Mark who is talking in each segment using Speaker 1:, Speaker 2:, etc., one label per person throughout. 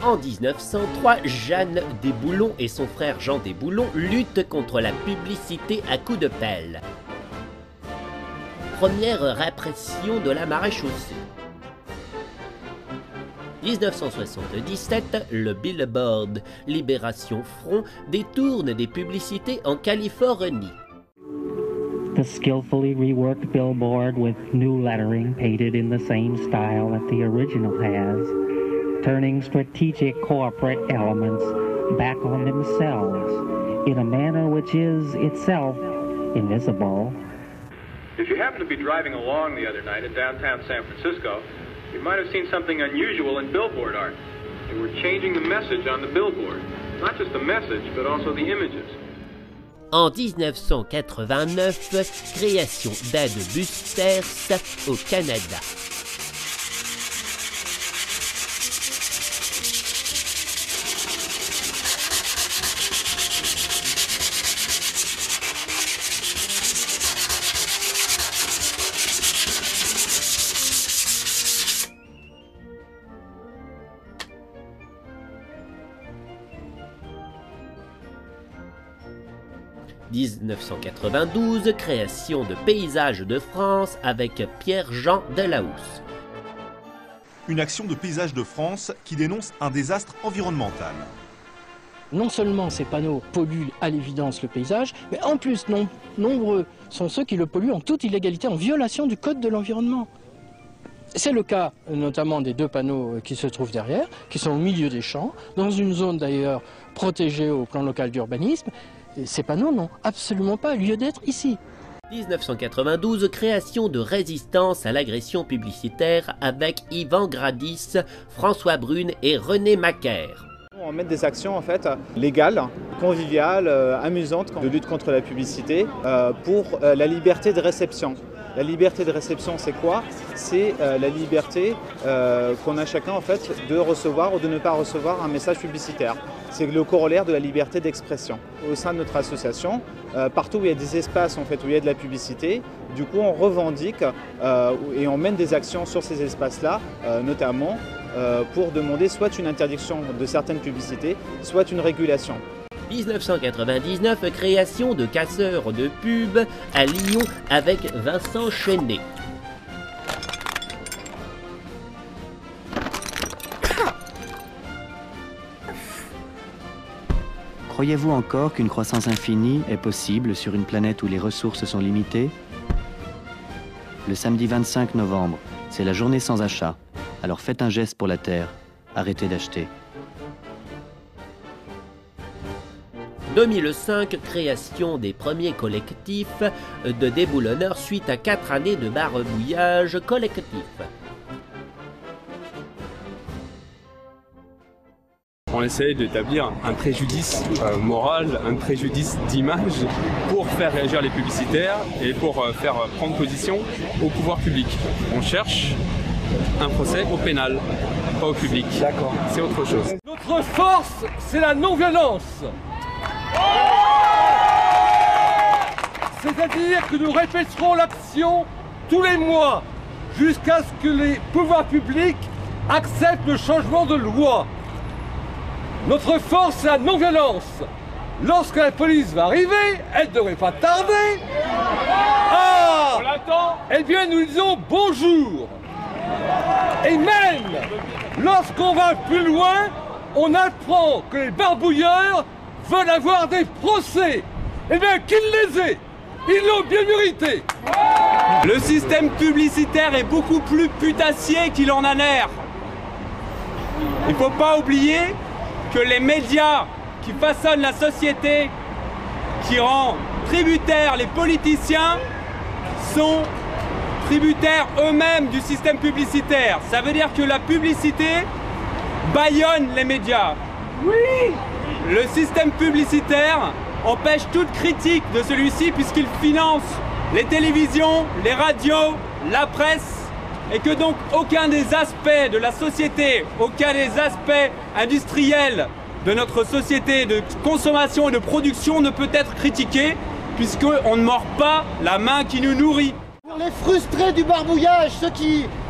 Speaker 1: En 1903, Jeanne Desboulons et son frère Jean Desboulons luttent contre la publicité à coups de pelle. Première répression de la maréchaussée. 1977, le billboard Libération Front détourne des publicités en Californie.
Speaker 2: The skillfully reworked billboard with new lettering painted in the same style that the original has, turning strategic corporate elements back on themselves in a manner which is itself invisible.
Speaker 3: If you happen to be driving along the other night at downtown San Francisco, you might have seen something unusual in billboard art. They were changing the message on the billboard. Not just the message, but also the images.
Speaker 1: En 1989, création d'Ed Busters au Canada. « 1992, création de Paysages de France avec Pierre-Jean Delahousse.
Speaker 4: Une action de Paysages de France qui dénonce un désastre environnemental.
Speaker 5: Non seulement ces panneaux polluent à l'évidence le paysage, mais en plus nombreux sont ceux qui le polluent en toute illégalité, en violation du code de l'environnement. C'est le cas notamment des deux panneaux qui se trouvent derrière, qui sont au milieu des champs, dans une zone d'ailleurs protégée au plan local d'urbanisme. Ces panneaux n'ont absolument pas lieu d'être ici.
Speaker 1: 1992, création de Résistance à l'agression publicitaire avec Yvan Gradis, François Brune et René Macaire.
Speaker 6: On mène des actions en fait légales, conviviales, amusantes de lutte contre la publicité pour la liberté de réception. La liberté de réception, c'est quoi? C'est la liberté qu'on a chacun en fait de recevoir ou de ne pas recevoir un message publicitaire. C'est le corollaire de la liberté d'expression. Au sein de notre association, partout où il y a des espaces en fait, où il y a de la publicité, du coup on revendique et on mène des actions sur ces espaces-là, notamment pour demander soit une interdiction de certaines publicités, soit une régulation.
Speaker 1: 1999, création de casseurs de pub à Lyon avec Vincent Chenet.
Speaker 7: Croyez-vous encore qu'une croissance infinie est possible sur une planète où les ressources sont limitées? Le samedi 25 novembre, c'est la journée sans achat. Alors faites un geste pour la Terre. Arrêtez d'acheter.
Speaker 1: 2005, création des premiers collectifs de déboulonneurs suite à 4 années de barbouillage collectif.
Speaker 8: On essaie d'établir un préjudice moral, un préjudice d'image pour faire réagir les publicitaires et pour faire prendre position au pouvoir public. On cherche un procès au pénal, pas au public. D'accord. C'est autre chose.
Speaker 9: Notre force, c'est la non-violence. C'est-à-dire que nous répéterons l'action tous les mois jusqu'à ce que les pouvoirs publics acceptent le changement de loi. Notre force, c'est la non-violence. Lorsque la police va arriver, elle ne devrait pas tarder. Ah! On l'attend. Eh bien, nous disons bonjour. Et même, lorsqu'on va plus loin, on apprend que les barbouilleurs veulent avoir des procès. Eh bien, qu'ils les aient. Ils l'ont bien mérité.
Speaker 8: Le système publicitaire est beaucoup plus putassier qu'il en a l'air. Il ne faut pas oublier que les médias qui façonnent la société, qui rend tributaires les politiciens, sont tributaires eux-mêmes du système publicitaire. Ça veut dire que la publicité bâillonne les médias. Oui! Le système publicitaire empêche toute critique de celui-ci puisqu'il finance les télévisions, les radios, la presse, et que donc aucun des aspects de la société, aucun des aspects industriels de notre société de consommation et de production ne peut être critiqué puisqu'on ne mord pas la main qui nous nourrit.
Speaker 10: Pour les frustrés du barbouillage,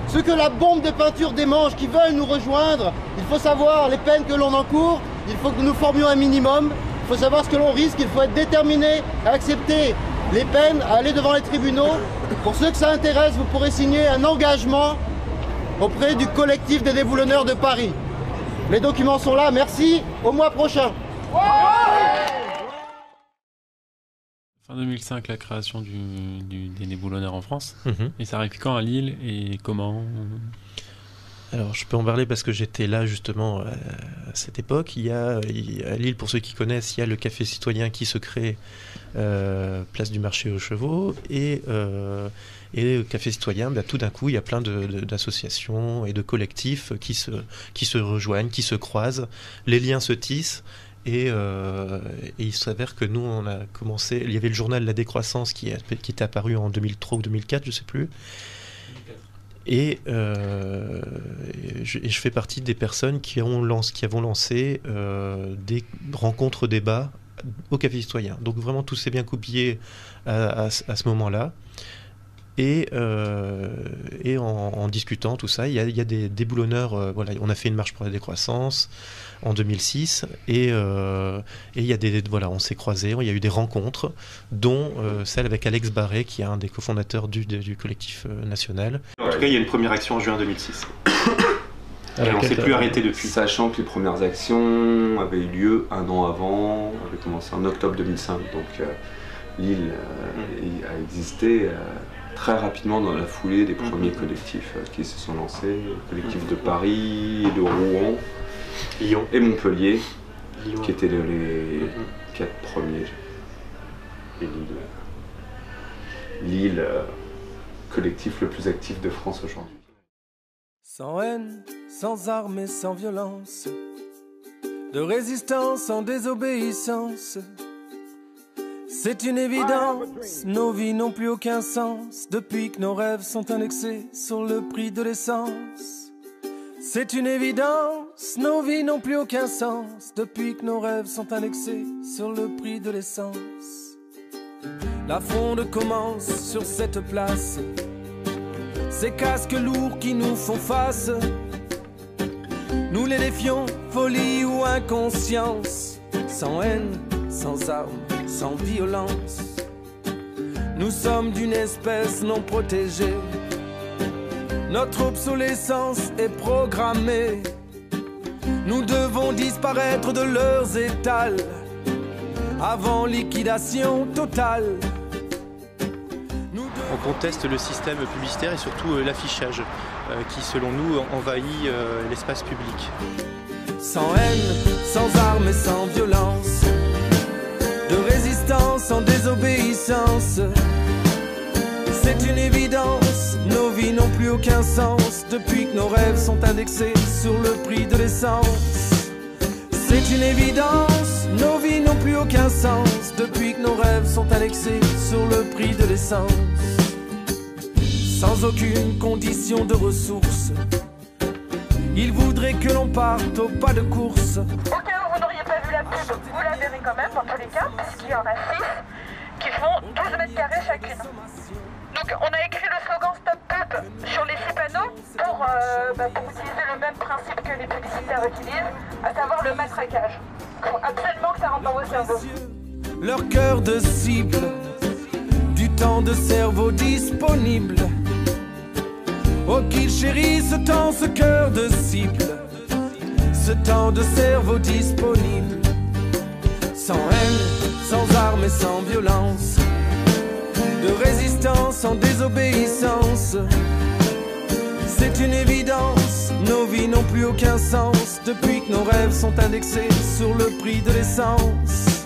Speaker 10: ceux que la bombe de peinture démange, qui veulent nous rejoindre, il faut savoir les peines que l'on encourt, il faut que nous formions un minimum, il faut savoir ce que l'on risque, il faut être déterminé à accepter les peines, à aller devant les tribunaux. Pour ceux que ça intéresse, vous pourrez signer un engagement auprès du collectif des déboulonneurs de Paris. Les documents sont là, merci, au mois prochain.
Speaker 11: Fin 2005, la création des déboulonneurs en France. Et ça arrive quand à Lille et comment?
Speaker 12: Alors, je peux en parler parce que j'étais là justement à cette époque. Il y a à Lille, pour ceux qui connaissent, il y a le café citoyen qui se crée place du marché aux chevaux et le café citoyen, tout d'un coup, il y a plein d'associations et de collectifs qui se rejoignent, qui se croisent. Les liens se tissent. Et il s'avère que nous, on a commencé. Il y avait le journal La Décroissance qui était apparu en 2003 ou 2004, je ne sais plus. Et je fais partie des personnes qui avons lancé des rencontres débats au café citoyen. Donc vraiment tout s'est bien coupillé à ce moment-là. Et en discutant tout ça, il y a des déboulonneurs. Voilà, on a fait une marche pour la décroissance en 2006 et il y a on s'est croisés, il y a eu des rencontres, dont celle avec Alex Barré, qui est un des cofondateurs du collectif national.
Speaker 4: En tout cas, il y a une première action en juin 2006. Et on ne s'est plus arrêté depuis.
Speaker 13: Sachant que les premières actions avaient eu lieu un an avant, avaient commencé en octobre 2005, donc Lille a existé très rapidement dans la foulée des premiers collectifs qui se sont lancés, collectifs de Paris, de Rouen, Lyon et Montpellier, qui étaient les 4 premiers. Et Lille, collectif le plus actif de France aujourd'hui.
Speaker 9: Sans haine, sans armes et sans violence, de résistance en désobéissance. C'est une évidence, nos vies n'ont plus aucun sens depuis que nos rêves sont indexés sur le prix de l'essence. C'est une évidence, nos vies n'ont plus aucun sens depuis que nos rêves sont indexés sur le prix de l'essence. La fronde commence sur cette place, ces casques lourds qui nous font face. Nous les défions, folie ou inconscience, sans haine, sans armes, sans violence. Nous sommes d'une espèce non protégée. Notre obsolescence est programmée. Nous devons disparaître de leurs étals avant liquidation totale.
Speaker 12: On conteste le système publicitaire et surtout l'affichage qui, selon nous, envahit l'espace public.
Speaker 9: Sans haine, sans armes et sans violence, de résistance sans désobéissance. C'est une évidence, nos vies n'ont plus aucun sens depuis que nos rêves sont indexés sur le prix de l'essence. C'est une évidence, nos vies n'ont plus aucun sens depuis que nos rêves sont indexés sur le prix de l'essence. Sans aucune condition de ressources, ils voudraient que l'on parte au pas de course.
Speaker 14: Au cas où vous n'auriez pas vu la pub, vous la verrez quand même dans tous les cas, puisqu'il y en a 6 qui font 12 mètres carrés chacune. Donc on a écrit le slogan Stop Pub sur les 6 panneaux pour utiliser le même principe que les publicitaires utilisent, à savoir le matraquage. Il faut absolument que ça rentre dans vos cerveaux.
Speaker 9: Leur cœur de cible, du temps de cerveau disponible. Oh qu'ils chérissent ce temps, ce cœur de cible, ce temps de cerveau disponible. Sans haine, sans armes et sans violence, de résistance sans désobéissance. C'est une évidence, nos vies n'ont plus aucun sens depuis que nos rêves sont indexés sur le prix de l'essence.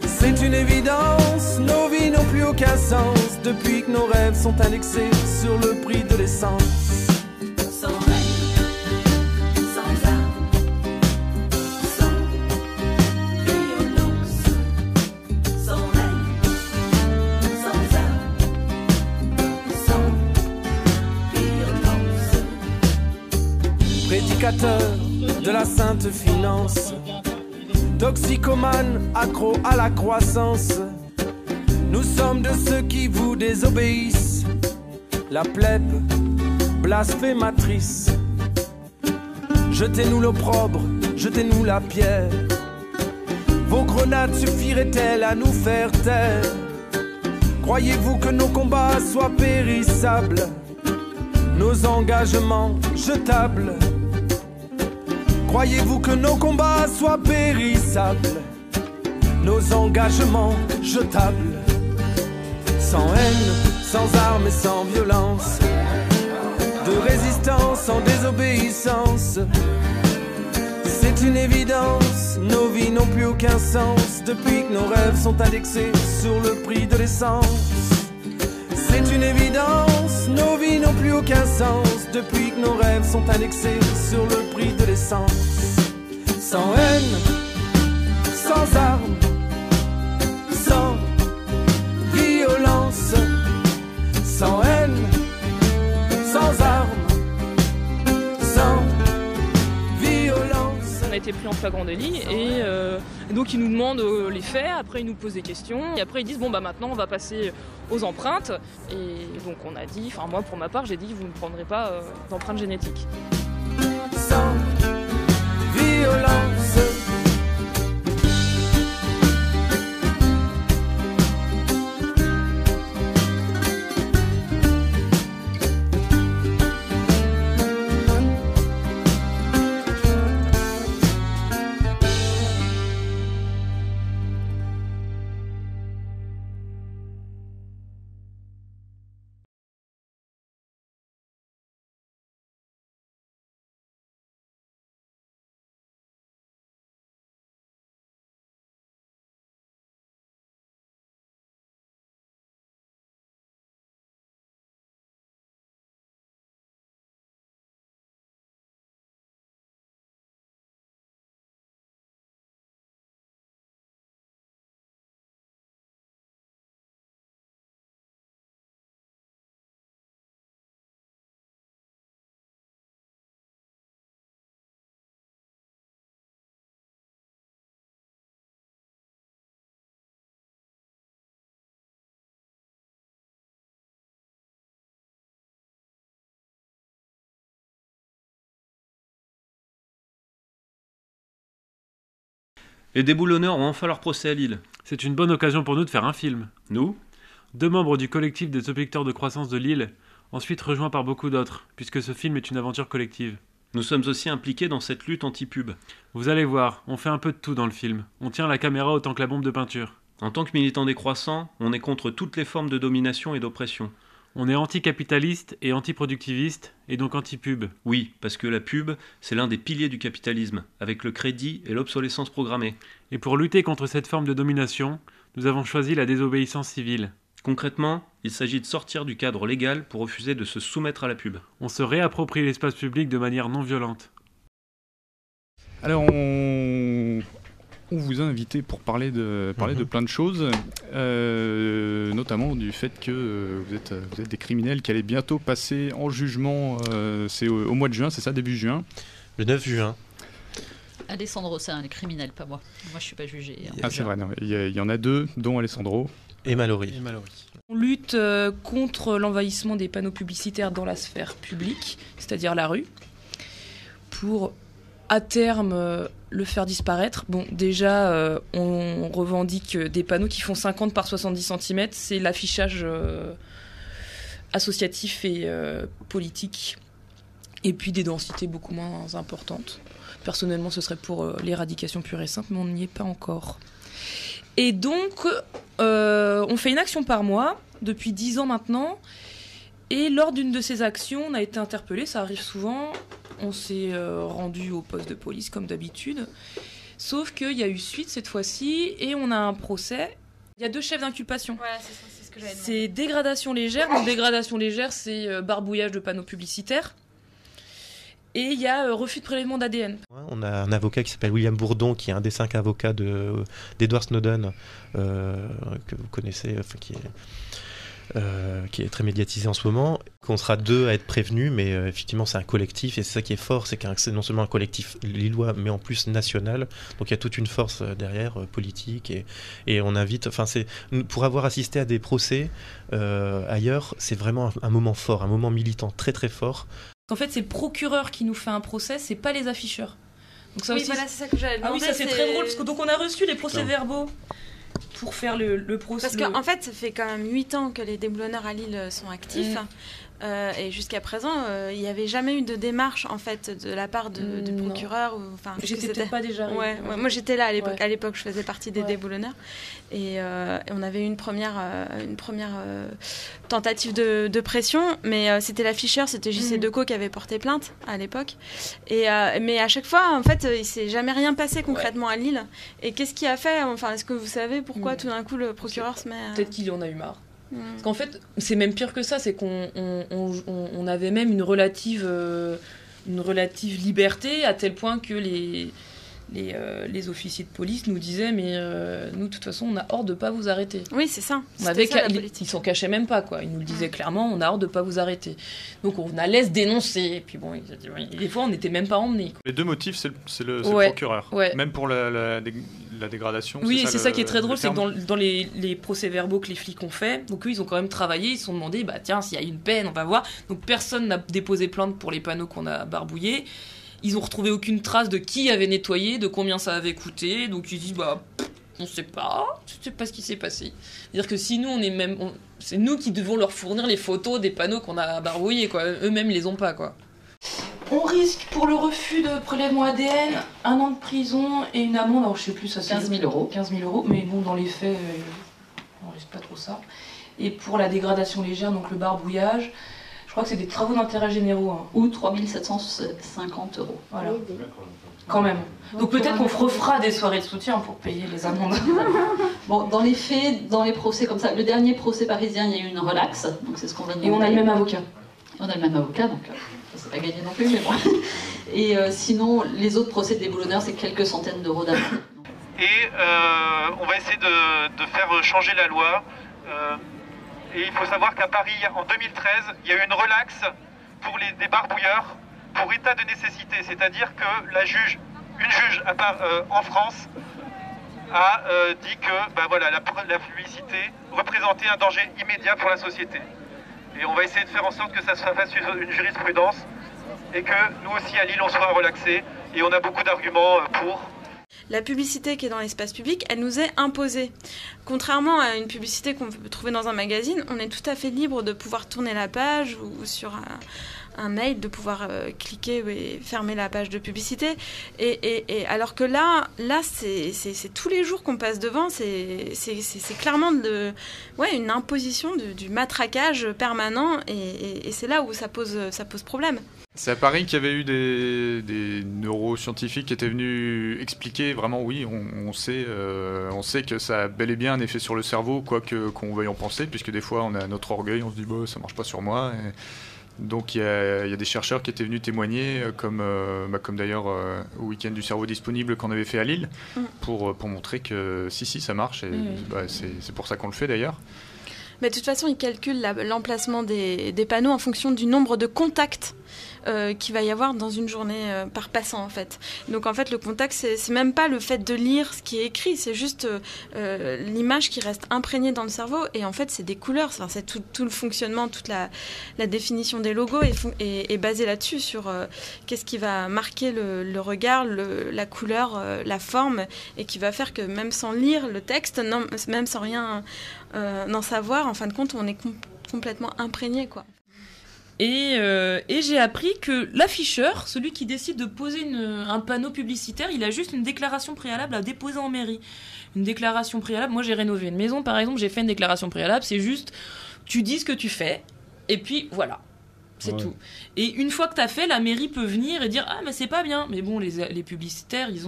Speaker 9: C'est une évidence, nos vies n'ont plus aucun sens depuis que nos rêves sont indexés sur le prix de l'essence.
Speaker 15: Sans haine, sans armes, sans violence. Sans haine, sans armes, sans violence.
Speaker 9: Prédicateur de la sainte finance, toxicomane, accro à la croissance. Nous sommes de ceux qui vous désobéissent. La plèbe blasphématrice. Jetez-nous l'opprobre, jetez-nous la pierre. Vos grenades suffiraient-elles à nous faire taire? Croyez-vous que nos combats soient périssables, nos engagements jetables? Croyez-vous que nos combats soient périssables, nos engagements jetables? Sans haine, sans armes et sans violence, de résistance sans désobéissance. C'est une évidence, nos vies n'ont plus aucun sens depuis que nos rêves sont indexés sur le prix de l'essence. C'est une évidence, nos vies n'ont plus aucun sens depuis que nos rêves sont indexés sur le prix de l'essence. Sans haine, sans armes, sans violence. Sans haine, sans armes, sans violence.
Speaker 16: On a été pris en flagrant délit et donc ils nous demandent les faits, après ils nous posent des questions et après ils disent bon bah maintenant on va passer aux empreintes et donc on a dit, enfin moi pour ma part j'ai dit vous ne prendrez pas d'empreintes génétiques.
Speaker 9: Sans violence.
Speaker 17: Les déboulonneurs ont enfin leur procès à Lille.
Speaker 11: C'est une bonne occasion pour nous de faire un film.
Speaker 17: Nous ?
Speaker 11: 2 membres du collectif des objecteurs de croissance de Lille, ensuite rejoints par beaucoup d'autres, puisque ce film est une aventure collective.
Speaker 17: Nous sommes aussi impliqués dans cette lutte anti-pub.
Speaker 11: Vous allez voir, on fait un peu de tout dans le film. On tient la caméra autant que la bombe de peinture.
Speaker 17: En tant que militants des croissants, on est contre toutes les formes de domination et d'oppression.
Speaker 11: On est anticapitaliste et antiproductiviste, et donc anti-pub.
Speaker 17: Oui, parce que la pub, c'est l'un des piliers du capitalisme, avec le crédit et l'obsolescence programmée.
Speaker 11: Et pour lutter contre cette forme de domination, nous avons choisi la désobéissance civile.
Speaker 17: Concrètement, il s'agit de sortir du cadre légal pour refuser de se soumettre à la pub.
Speaker 11: On se réapproprie l'espace public de manière non violente.
Speaker 18: Alors on vous a invité pour parler de plein de choses, notamment du fait que vous êtes des criminels qui allaient bientôt passer en jugement, c'est au mois de juin, c'est ça, début juin ?
Speaker 12: Le 9 juin.
Speaker 19: Alessandro, c'est un criminel, pas moi. Moi, je suis pas jugé.
Speaker 18: Ah, c'est vrai, non, il y en a 2, dont Alessandro.
Speaker 12: Et Mallory.
Speaker 16: On lutte contre l'envahissement des panneaux publicitaires dans la sphère publique, c'est-à-dire la rue, pour à terme le faire disparaître. Bon, déjà, on revendique des panneaux qui font 50 par 70 cm, c'est l'affichage associatif et politique, et puis des densités beaucoup moins importantes. Personnellement, ce serait pour l'éradication pure et simple, mais on n'y est pas encore. Et donc, on fait une action par mois, depuis 10 ans maintenant, et lors d'une de ces actions, on a été interpellé, ça arrive souvent, on s'est rendu au poste de police comme d'habitude, sauf qu'il y a eu suite cette fois-ci, et on a un procès. Il y a 2 chefs d'inculpation.
Speaker 19: Voilà, c'est ce que j'avais demandé.
Speaker 16: C'est dégradation légère, donc dégradation légère, c'est barbouillage de panneaux publicitaires. Et il y a refus de prélèvement d'ADN.
Speaker 12: On a un avocat qui s'appelle William Bourdon, qui est un des 5 avocats d'Edward Snowden, que vous connaissez, enfin, qui est très médiatisé en ce moment. Qu'on sera 2 à être prévenus, mais effectivement c'est un collectif, et c'est ça qui est fort, c'est que c'est non seulement un collectif lillois, mais en plus national. Donc il y a toute une force derrière, politique, et on invite, enfin pour avoir assisté à des procès ailleurs, c'est vraiment un moment fort, un moment militant très très fort.
Speaker 16: En fait, c'est le procureur qui nous fait un procès, c'est pas les afficheurs. Donc ça
Speaker 19: Oui,
Speaker 16: aussi,
Speaker 19: voilà, c'est ça que j'avais demandé.
Speaker 16: Ah oui, ça c'est très drôle, parce que donc on a reçu les procès-verbaux pour faire le procès.
Speaker 20: Parce qu'en fait, ça fait quand même 8 ans que les déboulonneurs à Lille sont actifs. Et jusqu'à présent, il n'y avait jamais eu de démarche en fait de la part du procureur. Enfin,
Speaker 16: j'étais peut-être pas déjà arrivée.
Speaker 20: Ouais, moi j'étais là à l'époque. À l'époque, je faisais partie des déboulonneurs. Et on avait eu une première tentative de pression, mais c'était l'afficheur, c'était JC Decaux qui avait porté plainte à l'époque. Mais à chaque fois, en fait, il s'est jamais rien passé concrètement à Lille. Et qu'est-ce qui a fait ? Enfin, est-ce que vous savez pourquoi tout d'un coup le procureur se met
Speaker 16: Peut-être qu'il en a eu marre. Parce qu'en fait, c'est même pire que ça, c'est qu'on avait même une relative liberté, à tel point que les officiers de police nous disaient mais nous de toute façon on a ordre de pas vous arrêter.
Speaker 20: Oui, c'est ça.
Speaker 16: Ils s'en cachaient même pas, quoi. Ils nous le disaient clairement, on a ordre de pas vous arrêter. Donc on a laissé dénoncer. Et puis bon, des fois on n'était même pas emmenés, quoi.
Speaker 18: Les 2 motifs, c'est le procureur. Même pour la dégradation.
Speaker 16: Oui, c'est ça qui est très drôle, c'est que dans les procès-verbaux que les flics ont fait, donc eux ils ont quand même travaillé, ils se sont demandé bah tiens s'il y a une peine on va voir. Donc personne n'a déposé plainte pour les panneaux qu'on a barbouillés. Ils ont retrouvé aucune trace de qui avait nettoyé, de combien ça avait coûté. Donc ils disent bah on sait pas ce qui s'est passé. C'est-à-dire que si nous c'est nous qui devons leur fournir les photos des panneaux qu'on a barbouillés, quoi. Eux-mêmes ils les ont pas, quoi. On risque pour le refus de prélèvement ADN 1 an de prison et une amende, alors je sais plus, ça c'est
Speaker 19: 15 000 euros.
Speaker 16: 15 000 euros, mais bon, dans les faits, on risque pas trop ça. Et pour la dégradation légère, donc le barbouillage, je crois que c'est des travaux d'intérêt généraux. Hein.
Speaker 19: Ou 3 750 euros.
Speaker 16: Voilà. Quand même. Donc peut-être qu'on refera des soirées de soutien pour payer les amendes.
Speaker 19: Bon, dans les faits, dans les procès comme ça, le dernier procès parisien, il y a eu une relaxe, donc c'est ce qu'on va demander.
Speaker 16: Et on a le même avocat.
Speaker 19: On a le même avocat, donc c'est pas gagné non plus, mais bon. Et sinon, les autres procès de déboulonneurs, c'est quelques centaines d'euros d'amende.
Speaker 21: Et on va essayer de faire changer la loi. Et il faut savoir qu'à Paris, en 2013, il y a eu une relaxe pour des barbouilleurs pour état de nécessité. C'est-à-dire que une juge en France a dit que la publicité représentait un danger immédiat pour la société. Et on va essayer de faire en sorte que ça se fasse une jurisprudence et que nous aussi à Lille on soit relaxés, et on a beaucoup d'arguments pour.
Speaker 20: la publicité qui est dans l'espace public, elle nous est imposée. Contrairement à une publicité qu'on peut trouver dans un magazine, on est tout à fait libre de pouvoir tourner la page ou sur un mail, de pouvoir cliquer et fermer la page de publicité. Et alors que là c'est tous les jours qu'on passe devant, c'est clairement une imposition du matraquage permanent, et c'est là où ça pose problème.
Speaker 18: C'est à Paris qu'il y avait eu des neuroscientifiques qui étaient venus expliquer vraiment, oui, on sait que ça a bel et bien un effet sur le cerveau, quoi qu'on veuille en penser, puisque des fois on a notre orgueil, on se dit ça marche pas sur moi. Donc il y a des chercheurs qui étaient venus témoigner, comme d'ailleurs au week-end du cerveau disponible qu'on avait fait à Lille, pour montrer que si ça marche, et c'est pour ça qu'on le fait d'ailleurs.
Speaker 20: Mais de toute façon, ils calculent l'emplacement des panneaux en fonction du nombre de contacts qu'il va y avoir dans une journée par passant, en fait. Donc en fait, le contact, c'est même pas le fait de lire ce qui est écrit, c'est juste l'image qui reste imprégnée dans le cerveau, et en fait c'est des couleurs, c'est tout le fonctionnement, toute la définition des logos est basée là-dessus, sur qu'est-ce qui va marquer le regard, la couleur, la forme, et qui va faire que même sans lire le texte, même sans rien n'en savoir, en fin de compte on est complètement imprégné, quoi.
Speaker 16: Et j'ai appris que l'afficheur, celui qui décide de poser un panneau publicitaire, il a juste une déclaration préalable à déposer en mairie. Une déclaration préalable, moi j'ai rénové une maison par exemple, j'ai fait une déclaration préalable, c'est juste, tu dis ce que tu fais, et puis voilà. C'est tout. Et une fois que t'as fait, la mairie peut venir et dire « Ah, mais c'est pas bien !» Mais bon, les publicitaires, ils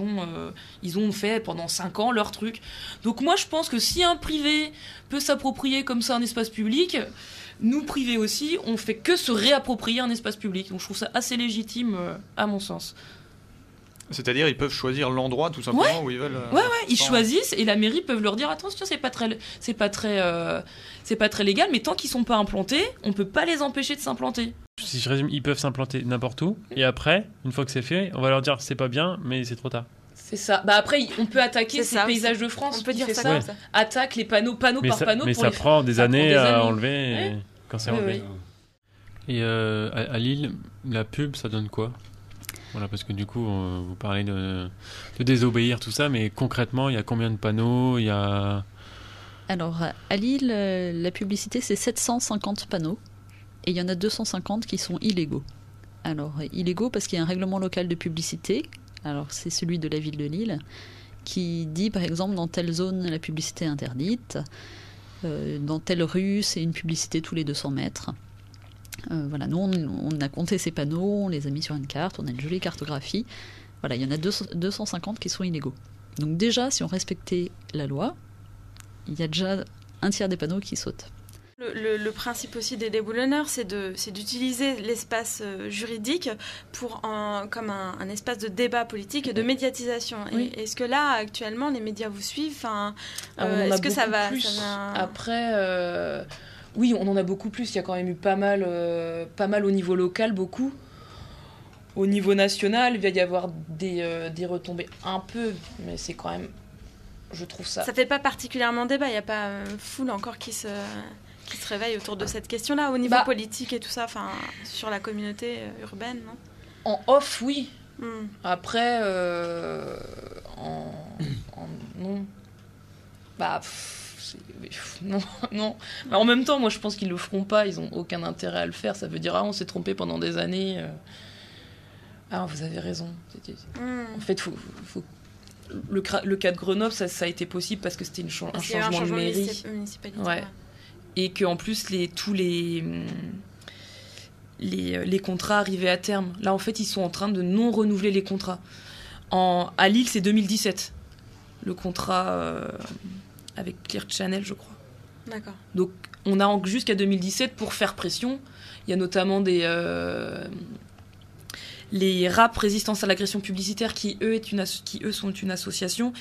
Speaker 16: ont fait pendant 5 ans leur truc. Donc moi, je pense que si un privé peut s'approprier comme ça un espace public, nous, privés aussi, on fait que se réapproprier un espace public. Donc je trouve ça assez légitime, à mon sens.
Speaker 18: C'est-à-dire, ils peuvent choisir l'endroit, tout simplement, où ils veulent...
Speaker 16: ils choisissent, et la mairie peut leur dire « Attention, c'est pas très légal, mais tant qu'ils sont pas implantés, on peut pas les empêcher de s'implanter. »
Speaker 11: Si je résume, ils peuvent s'implanter n'importe où, et après, une fois que c'est fait, on va leur dire « C'est pas bien, mais c'est trop tard. »
Speaker 16: C'est ça. Bah après, on peut attaquer ces paysages de France. On peut dire ça comme ça. Attaque les panneaux par panneau.
Speaker 11: Mais ça prend des années à enlever, quand c'est enlevé. Et à Lille, la pub, ça donne quoi ? Voilà, parce que du coup, vous parlez de désobéir, tout ça, mais concrètement, il y a combien de panneaux ?
Speaker 19: Alors, à Lille, la publicité, c'est 750 panneaux, et il y en a 250 qui sont illégaux. Alors, illégaux parce qu'il y a un règlement local de publicité, alors c'est celui de la ville de Lille, qui dit, par exemple, dans telle zone, la publicité est interdite, dans telle rue, c'est une publicité tous les 200 mètres. Voilà, nous on a compté ces panneaux, on les a mis sur une carte, on a une jolie cartographie. Voilà, il y en a 250 qui sont illégaux. Donc déjà, si on respectait la loi, il y a déjà un tiers des panneaux qui sautent.
Speaker 20: Le principe aussi des déboulonneurs, c'est d'utiliser l'espace juridique comme un espace de débat politique et de médiatisation. Oui. Est-ce que là, actuellement, les médias vous suivent ? Est-ce que ça va
Speaker 16: Après... Oui, on en a beaucoup plus. Il y a quand même eu pas mal au niveau local, beaucoup. Au niveau national, il va y avoir des retombées un peu, mais c'est quand même, je trouve ça...
Speaker 20: Ça fait pas particulièrement débat, il n'y a pas foule encore qui se réveille autour de cette question-là, au niveau politique et tout ça, sur la communauté urbaine, non ?
Speaker 16: En off, oui. Après, non. Non. Mais en même temps, moi je pense qu'ils le feront pas, ils ont aucun intérêt à le faire. Ça veut dire on s'est trompé pendant des années. Vous avez raison. En fait, le cas de Grenoble, ça a été possible parce que c'était un changement de mairie. Ouais. Et qu'en plus tous les contrats arrivaient à terme. Là, en fait, ils sont en train de non renouveler les contrats. À Lille, c'est 2017. Le contrat avec Clear Channel, je crois.
Speaker 20: D'accord.
Speaker 16: Donc, on a jusqu'à 2017 pour faire pression. Il y a notamment les RAP, Résistance à l'agression publicitaire, qui eux sont une association,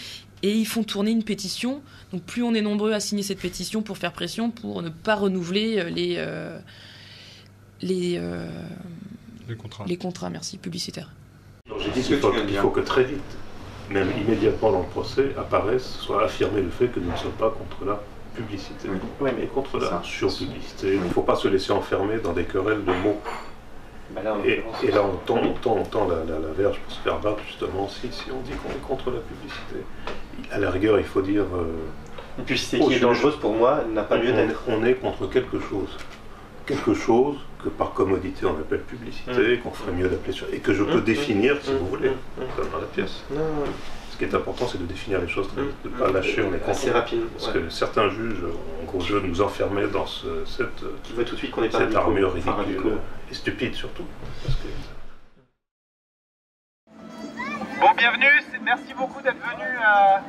Speaker 16: et ils font tourner une pétition. Donc, plus on est nombreux à signer cette pétition pour faire pression, pour ne pas renouveler les contrats, merci, publicitaires.
Speaker 2: Donc, j'ai dit qu'il faut que très vite, même immédiatement dans le procès, soit affirmé le fait que nous ne sommes pas contre la publicité, mais contre la surpublicité. Il ne faut pas se laisser enfermer dans des querelles de mots. Et là, on tend la verge pour se faire battre, justement, si on dit qu'on est contre la publicité. À la rigueur, il faut dire...
Speaker 3: une publicité qui est dangereuse, pour moi, n'a pas lieu d'être.
Speaker 2: On est contre quelque chose. Quelque chose que par commodité on appelle publicité, qu'on ferait mieux d'appeler et que je peux définir, si vous voulez, comme dans la pièce. Ce qui est important, c'est de définir les choses, de ne pas lâcher, on est contre.
Speaker 3: Assez rapide.
Speaker 2: Parce que certains juges, en gros jeu, nous enfermaient dans cette
Speaker 3: tout de suite qu'on est pas
Speaker 2: armure ridicule et stupide surtout.
Speaker 21: Bon, bienvenue, merci beaucoup d'être venu à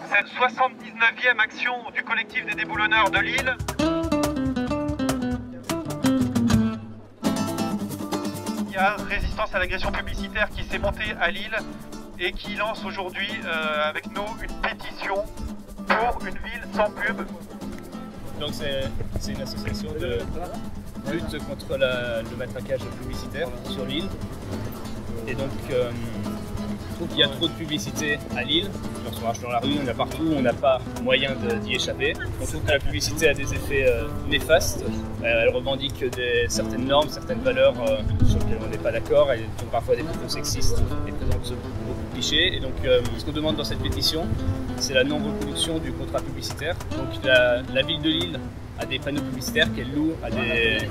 Speaker 21: cette 79e action du collectif des déboulonneurs de Lille. Il y a Résistance à l'agression publicitaire qui s'est montée à Lille et qui lance aujourd'hui avec nous une pétition pour une ville sans pub.
Speaker 22: Donc c'est une association de lutte contre le matraquage publicitaire sur Lille. Et donc il y a trop de publicité à Lille, on se marche dans la rue, on est partout, on n'a pas moyen d'y échapper. On trouve que la publicité a des effets néfastes, elle revendique certaines normes, certaines valeurs sur lesquelles on n'est pas d'accord, elle tourne parfois des propos sexistes et présente beaucoup de clichés. Et donc ce qu'on demande dans cette pétition, c'est la non-reproduction du contrat publicitaire. Donc la ville de Lille a des panneaux publicitaires qu'elle loue à des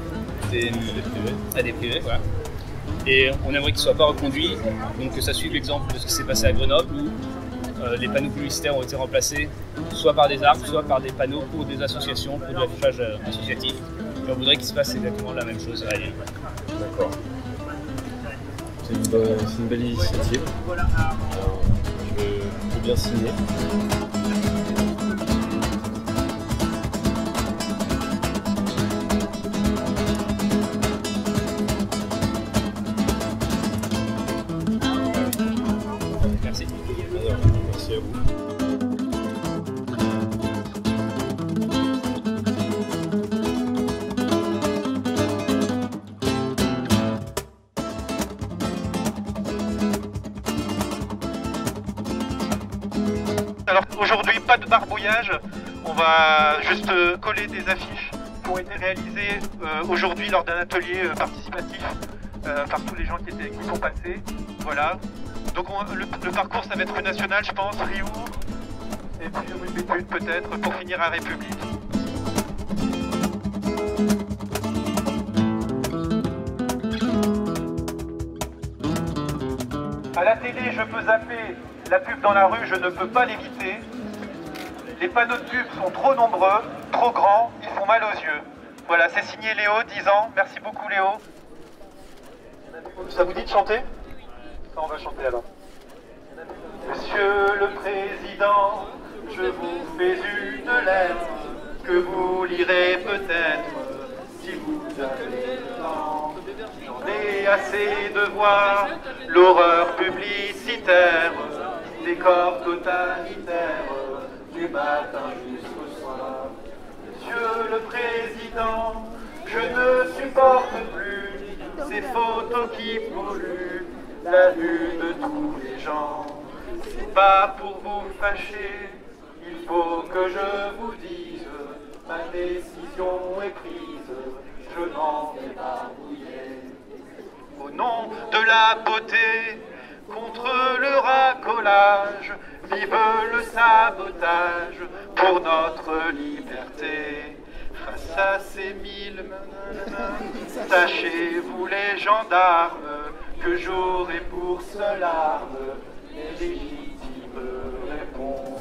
Speaker 22: privés. Voilà. Et on aimerait qu'il ne soit pas reconduit, donc que ça suive l'exemple de ce qui s'est passé à Grenoble où les panneaux publicitaires ont été remplacés soit par des arbres, soit par des panneaux pour des associations, pour de l'affichage associatif. Et on voudrait qu'il se passe exactement la même chose à Lille.
Speaker 23: D'accord. C'est une belle initiative. Je veux bien signer.
Speaker 22: Merci.
Speaker 23: Merci à vous.
Speaker 21: Alors aujourd'hui, pas de barbouillage, on va juste coller des affiches qui ont été réalisées aujourd'hui lors d'un atelier participatif par tous les gens qui sont passés. Voilà. Donc le parcours, ça va être rue Nationale, je pense, Rioux, et puis rue Béthune peut-être, pour finir à République. À la télé, je peux zapper la pub dans la rue, je ne peux pas l'éviter. Les panneaux de pub sont trop nombreux, trop grands, ils font mal aux yeux. Voilà, c'est signé Léo, 10 ans. Merci beaucoup Léo. Ça vous dit de chanter ? Ça, on va chanter alors. Monsieur le Président, je vous fais une lettre que vous lirez peut-être si vous avez le temps. J'en ai assez de voir l'horreur publicitaire, des corps totalitaires, du matin jusqu'au soir. Monsieur le Président, je ne supporte plus ces photos qui polluent la vue de tous les gens. C'est pas pour vous fâcher, il faut que je vous dise, ma décision est prise, je m'en vais barbouiller. Au nom de la beauté, contre le racolage, vive le sabotage pour notre liberté. Face à ces mille sachez-vous les gendarmes que j'aurai pour seule arme les légitimes réponses.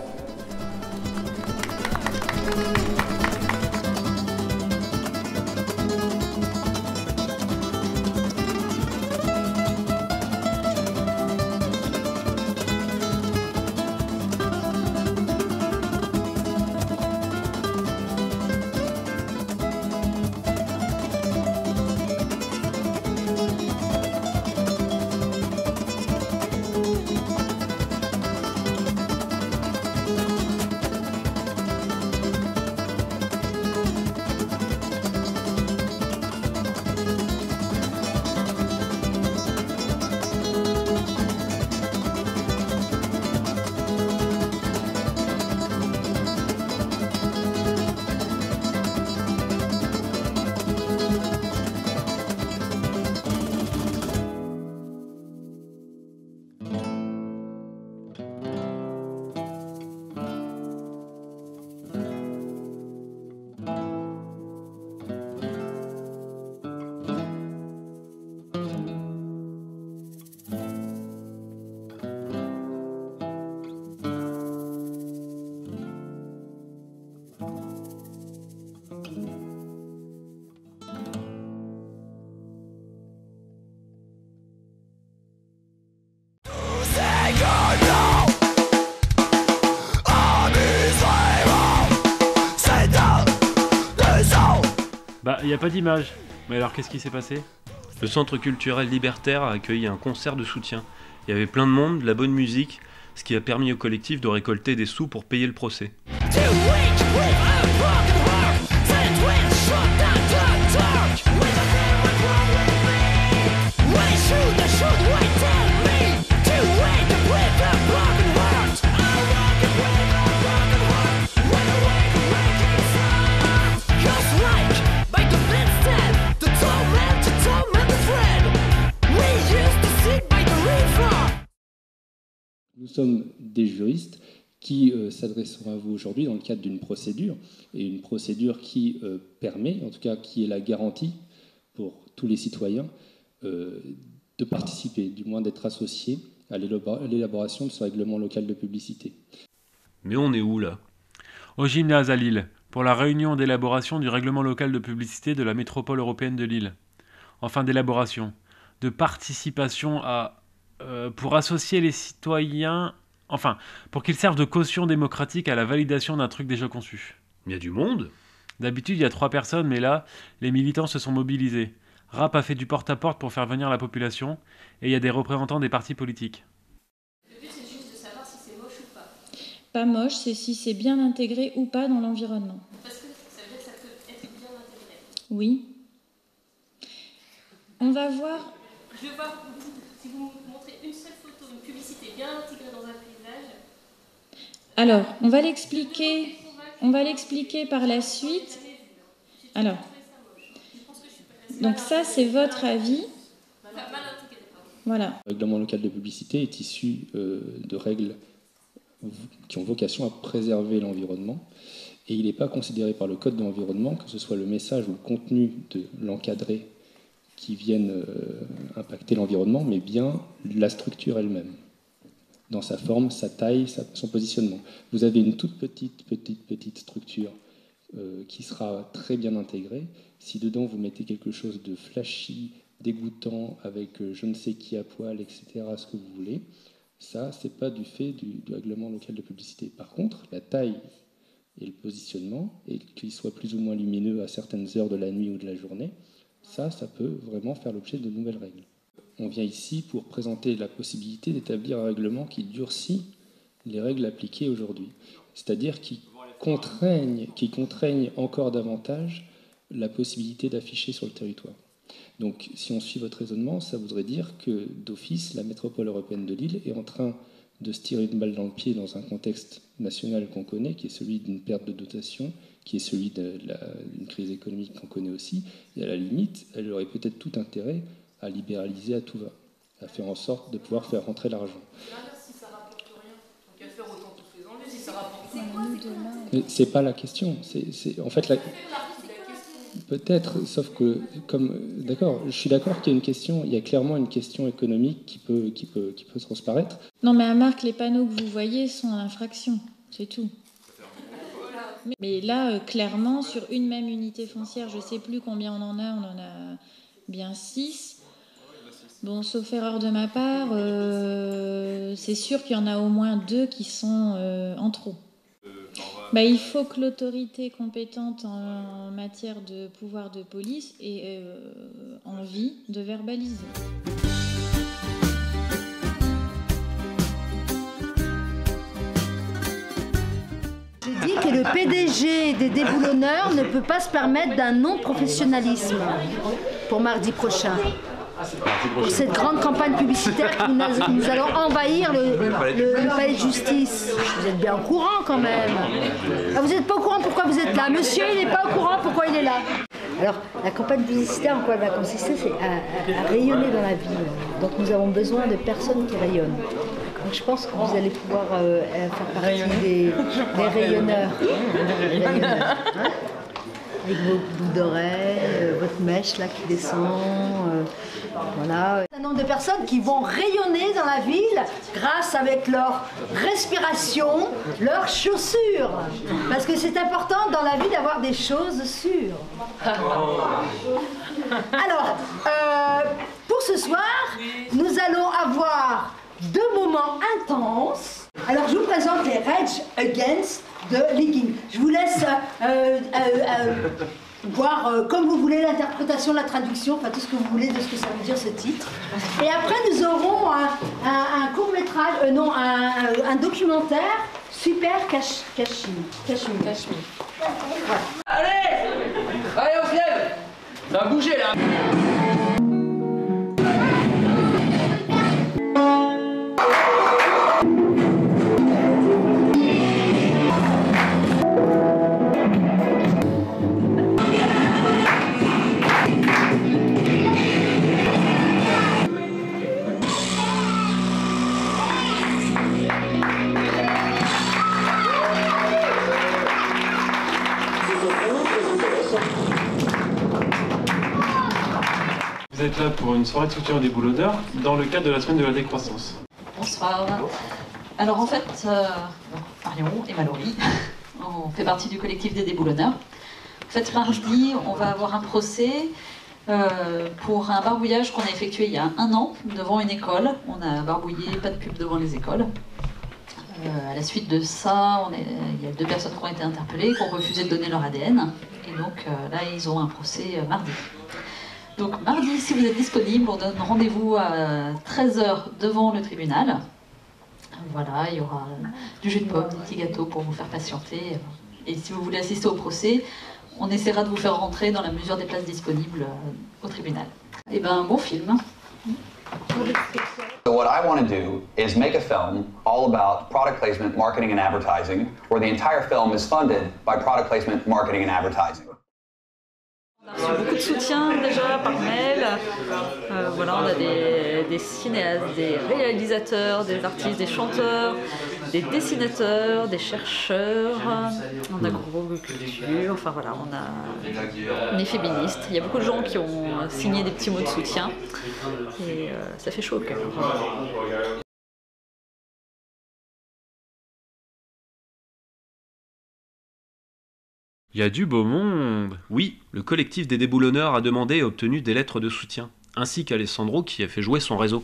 Speaker 11: Bah, il n'y a pas d'image. Mais alors, qu'est-ce qui s'est passé?
Speaker 17: Le Centre culturel libertaire a accueilli un concert de soutien. Il y avait plein de monde, de la bonne musique, ce qui a permis au collectif de récolter des sous pour payer le procès.
Speaker 5: Nous sommes des juristes qui s'adresseront à vous aujourd'hui dans le cadre d'une procédure, et une procédure qui permet, en tout cas qui est la garantie pour tous les citoyens, de participer, du moins d'être associés à l'élaboration de ce règlement local de publicité.
Speaker 17: Mais on est où là?
Speaker 11: Au gymnase à Lille, pour la réunion d'élaboration du règlement local de publicité de la métropole européenne de Lille. Enfin d'élaboration, de participation pour associer les citoyens, enfin, pour qu'ils servent de caution démocratique à la validation d'un truc déjà conçu.
Speaker 17: Il y a du monde?
Speaker 11: D'habitude, il y a 3 personnes, mais là, les militants se sont mobilisés. RAP a fait du porte-à-porte pour faire venir la population, et il y a des représentants des partis politiques.
Speaker 6: Le but, c'est juste de savoir si c'est moche ou pas.
Speaker 7: Pas moche, c'est si c'est bien intégré ou pas dans l'environnement.
Speaker 6: Parce que ça veut dire que ça peut être bien intégré.
Speaker 7: Oui. On va voir...
Speaker 6: Je vais voir si vous me montrez une seule photo, une publicité bien intégrée dans un paysage.
Speaker 7: Alors, on va l'expliquer par la suite. Alors, donc ça, c'est votre avis. Voilà.
Speaker 5: Le règlement local de publicité est issu de règles qui ont vocation à préserver l'environnement, et il n'est pas considéré par le Code de l'environnement, que ce soit le message ou le contenu de l'encadré qui viennent impacter l'environnement, mais bien la structure elle-même, dans sa forme, sa taille, son positionnement. Vous avez une toute petite structure qui sera très bien intégrée. Si dedans vous mettez quelque chose de flashy, dégoûtant, avec je ne sais qui à poil, etc., ce que vous voulez, ça, c'est pas du fait du règlement local de publicité. Par contre, la taille et le positionnement, et qu'il soit plus ou moins lumineux à certaines heures de la nuit ou de la journée, ça peut vraiment faire l'objet de nouvelles règles. On vient ici pour présenter la possibilité d'établir un règlement qui durcit les règles appliquées aujourd'hui, c'est-à-dire qui contraignent encore davantage la possibilité d'afficher sur le territoire. Donc, si on suit votre raisonnement, ça voudrait dire que, d'office, la métropole européenne de Lille est en train de se tirer une balle dans le pied dans un contexte national qu'on connaît, qui est celui d'une perte de dotation, qui est celui d'une crise économique qu'on connaît aussi, et à la limite, elle aurait peut-être tout intérêt à libéraliser à tout va, à faire en sorte de pouvoir faire rentrer l'argent.
Speaker 6: Si ça rapporte rien, donc à faire autant tous les enlever, si ça rapporte rien.
Speaker 5: C'est pas la question. En fait, peut-être, sauf que, d'accord, je suis d'accord qu'il y a une question, il y a clairement une question économique qui peut transparaître.
Speaker 7: Non, mais à Marc, les panneaux que vous voyez sont en infraction, c'est tout. Mais là, clairement, sur une même unité foncière, je ne sais plus combien on en a bien 6. Bon, sauf erreur de ma part, c'est sûr qu'il y en a au moins 2 qui sont en trop. Il faut que l'autorité compétente en matière de pouvoir de police ait envie de verbaliser.
Speaker 24: J'ai dit que le PDG des déboulonneurs ne peut pas se permettre d'un non-professionnalisme pour mardi prochain. Pour cette grande campagne publicitaire que nous allons envahir le palais de justice. Vous êtes bien au courant quand même. Vous n'êtes pas au courant pourquoi vous êtes là. Monsieur, il n'est pas au courant pourquoi il est là. Alors, la campagne publicitaire, en quoi elle va consister, c'est à rayonner dans la ville. Donc nous avons besoin de personnes qui rayonnent. Donc je pense que vous allez pouvoir faire partie des rayonneurs. Hein, avec vos boucles d'oreilles, votre mèche là qui descend, voilà. Un nombre de personnes qui vont rayonner dans la ville grâce avec leur respiration, leurs chaussures. Parce que c'est important dans la vie d'avoir des choses sûres. Alors, pour ce soir, nous allons avoir deux moments intenses. Alors je vous présente les Rage Against de Leaking. Je vous laisse voir comme vous voulez l'interprétation, la traduction, enfin tout ce que vous voulez de ce que ça veut dire ce titre. Et après nous aurons un court-métrage, un documentaire Super Kashmir.
Speaker 1: Allez, on se lève. Ça va bouger là.
Speaker 11: Vous êtes là pour une soirée de soutien aux déboulonneurs dans le cadre de la semaine de la décroissance.
Speaker 19: Bonsoir. Alors en fait, Marion et Mallory, on fait partie du collectif des déboulonneurs. En fait, mardi, on va avoir un procès pour un barbouillage qu'on a effectué il y a 1 an devant une école. On a barbouillé, pas de pub devant les écoles. À la suite de ça, il y a 2 personnes qui ont été interpellées, qui ont refusé de donner leur ADN. Et donc là, ils ont un procès mardi. Donc mardi, si vous êtes disponible, on donne rendez-vous à 13h devant le tribunal. Voilà, il y aura du jus de pomme, des petits gâteaux pour vous faire patienter. Et si vous voulez assister au procès, on essaiera de vous faire rentrer dans la mesure des places disponibles au tribunal. Et ben, bon film.
Speaker 4: So what I want to do is make a film all about product placement, marketing and advertising, where the entire film is funded by product placement, marketing and advertising.
Speaker 19: On a reçu beaucoup de soutien déjà par mail. Voilà, on a des cinéastes, des réalisateurs, des artistes, des chanteurs, des dessinateurs, des chercheurs. On a Gros Culture. Enfin voilà, on est féministes. Il y a beaucoup de gens qui ont signé des petits mots de soutien. Et ça fait chaud au cœur.
Speaker 17: Il y a du beau monde. Oui, le collectif des déboulonneurs a demandé et obtenu des lettres de soutien, ainsi qu'Alessandro qui a fait jouer son réseau.